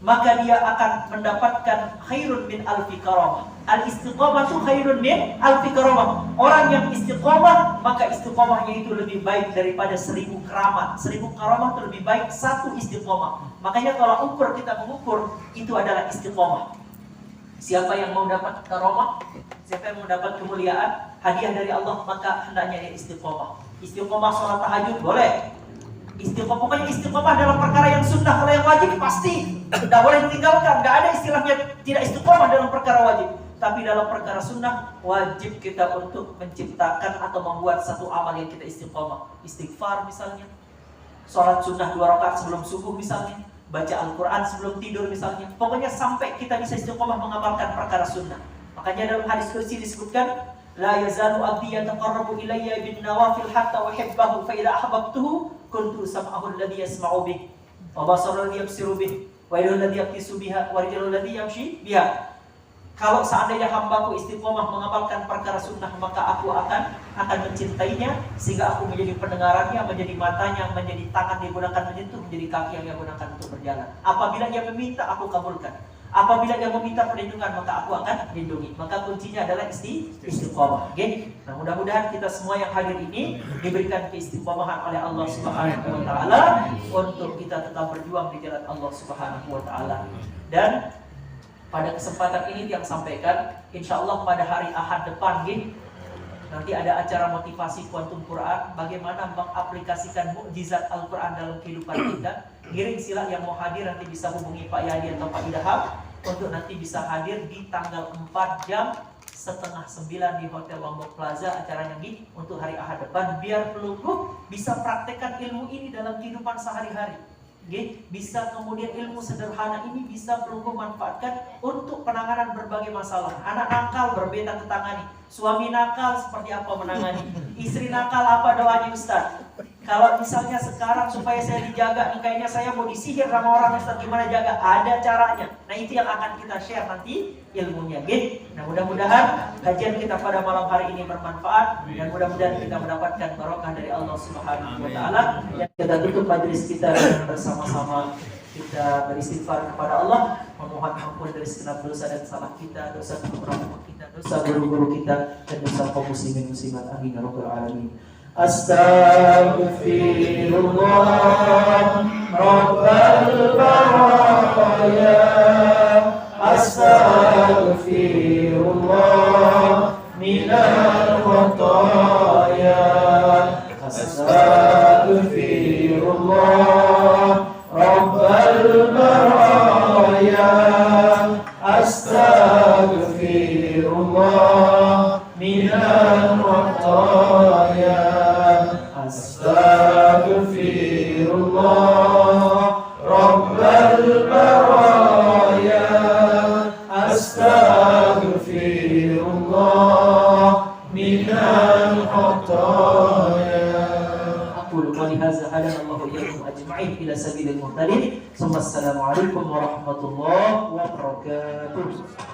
maka dia akan mendapatkan khairun min alfi karamah. Al-istiqamah itu khairun min alfi karamah. Orang yang istiqamah, maka istiqamahnya itu lebih baik daripada 1000 keramat. 1000 karamah itu lebih baik 1 istiqamah. Makanya kalau kita mengukur, itu adalah istiqamah. Siapa yang mau dapat karamah, siapa yang mau dapat kemuliaan, hadiah dari Allah, maka hendaknya dia istiqamah. Istiqamah sholat tahajud boleh. Pokoknya istiqamah dalam perkara yang sunnah. Kalau yang wajib pasti tidak boleh ditinggalkan. Tidak ada istilahnya tidak istiqamah dalam perkara wajib. Tapi dalam perkara sunnah, wajib kita untuk menciptakan atau membuat satu amal yang kita istiqamah. Istighfar misalnya, sholat sunnah 2 rakaat sebelum subuh misalnya, baca Al-Quran sebelum tidur misalnya. Pokoknya sampai kita bisa istiqamah mengamalkan perkara sunnah. Makanya dalam hadis qudsi disebutkan, la yazalu abdi yataqarrabu ilayya bin nawafil hatta uhibbahu fa idza ahbabtuhu kuntu sam'ahu alladhi yasma'u bih wa basaruhu alladhi yabsiru bih wa yadahu alladhi yabtisu biha wa rijluhu alladhi yamshi biha. Kalau seandainya hambaku istiqomah mengamalkan perkara sunnah, maka aku akan mencintainya, sehingga aku menjadi pendengarannya, menjadi matanya, menjadi tangan dia gunakan menyentuh, menjadi kaki yang dia gunakan untuk berjalan. Apabila dia meminta, aku kabulkan. Apabila dia meminta perlindungan, maka aku akan lindungi. Maka kuncinya adalah istiqomah. Okay? Nah, mudah-mudahan kita semua yang hadir ini diberikan keistiqomahan oleh Allah Subhanahu wa taala untuk kita tetap berjuang di jalan Allah Subhanahu wa taala. Dan pada kesempatan ini yang sampaikan, insya Allah pada hari Ahad depan, nanti ada acara motivasi kuantum Quran, bagaimana mengaplikasikan mukjizat Al-Quran dalam kehidupan kita. Giring sila yang mau hadir nanti bisa hubungi Pak Yadi atau Pak Idahab untuk nanti bisa hadir di tanggal 4 jam 8:30 di Hotel Lombok Plaza acaranya untuk hari Ahad depan, biar peluru bisa praktekkan ilmu ini dalam kehidupan sehari-hari. Bisa kemudian ilmu sederhana ini bisa peluru manfaatkan untuk penanganan berbagai masalah. Anak nakal berbeda ketangani, suami nakal seperti apa menangani, istri nakal apa doanya Ustaz. Kalau misalnya sekarang supaya saya dijaga, nih kayaknya saya mau disihir sama orang, Ustaz, gimana jaga? Ada caranya. Nah, itu yang akan kita share nanti ilmunya, gitu. Nah, mudah-mudahan kajian kita pada malam hari ini bermanfaat dan mudah-mudahan kita mendapatkan barokah dari Allah Subhanahu wa taala. Dan kita tutup majelis kita dengan bersama-sama kita beristighfar kepada Allah, memohon ampun dari segenap dosa dan salah kita, dosa orang kita, dosa guru-guru kita, dan dosa kaum muslimin muslimat. Amin ya rabbal alamin. Astaghfirullah Rabbal baraya. Astaghfirullah minal khataya. Astaghfirullah Rabbal baraya. Astaghfirullah minal khataya. Astaghfirullah Rabbal baraya. Astaghfirullah minal khataya. Aqulu qali hadza hadanallahu iyyakum ajma'in ila sabilil muhtadin. Assalamualaikum warahmatullahi wabarakatuh.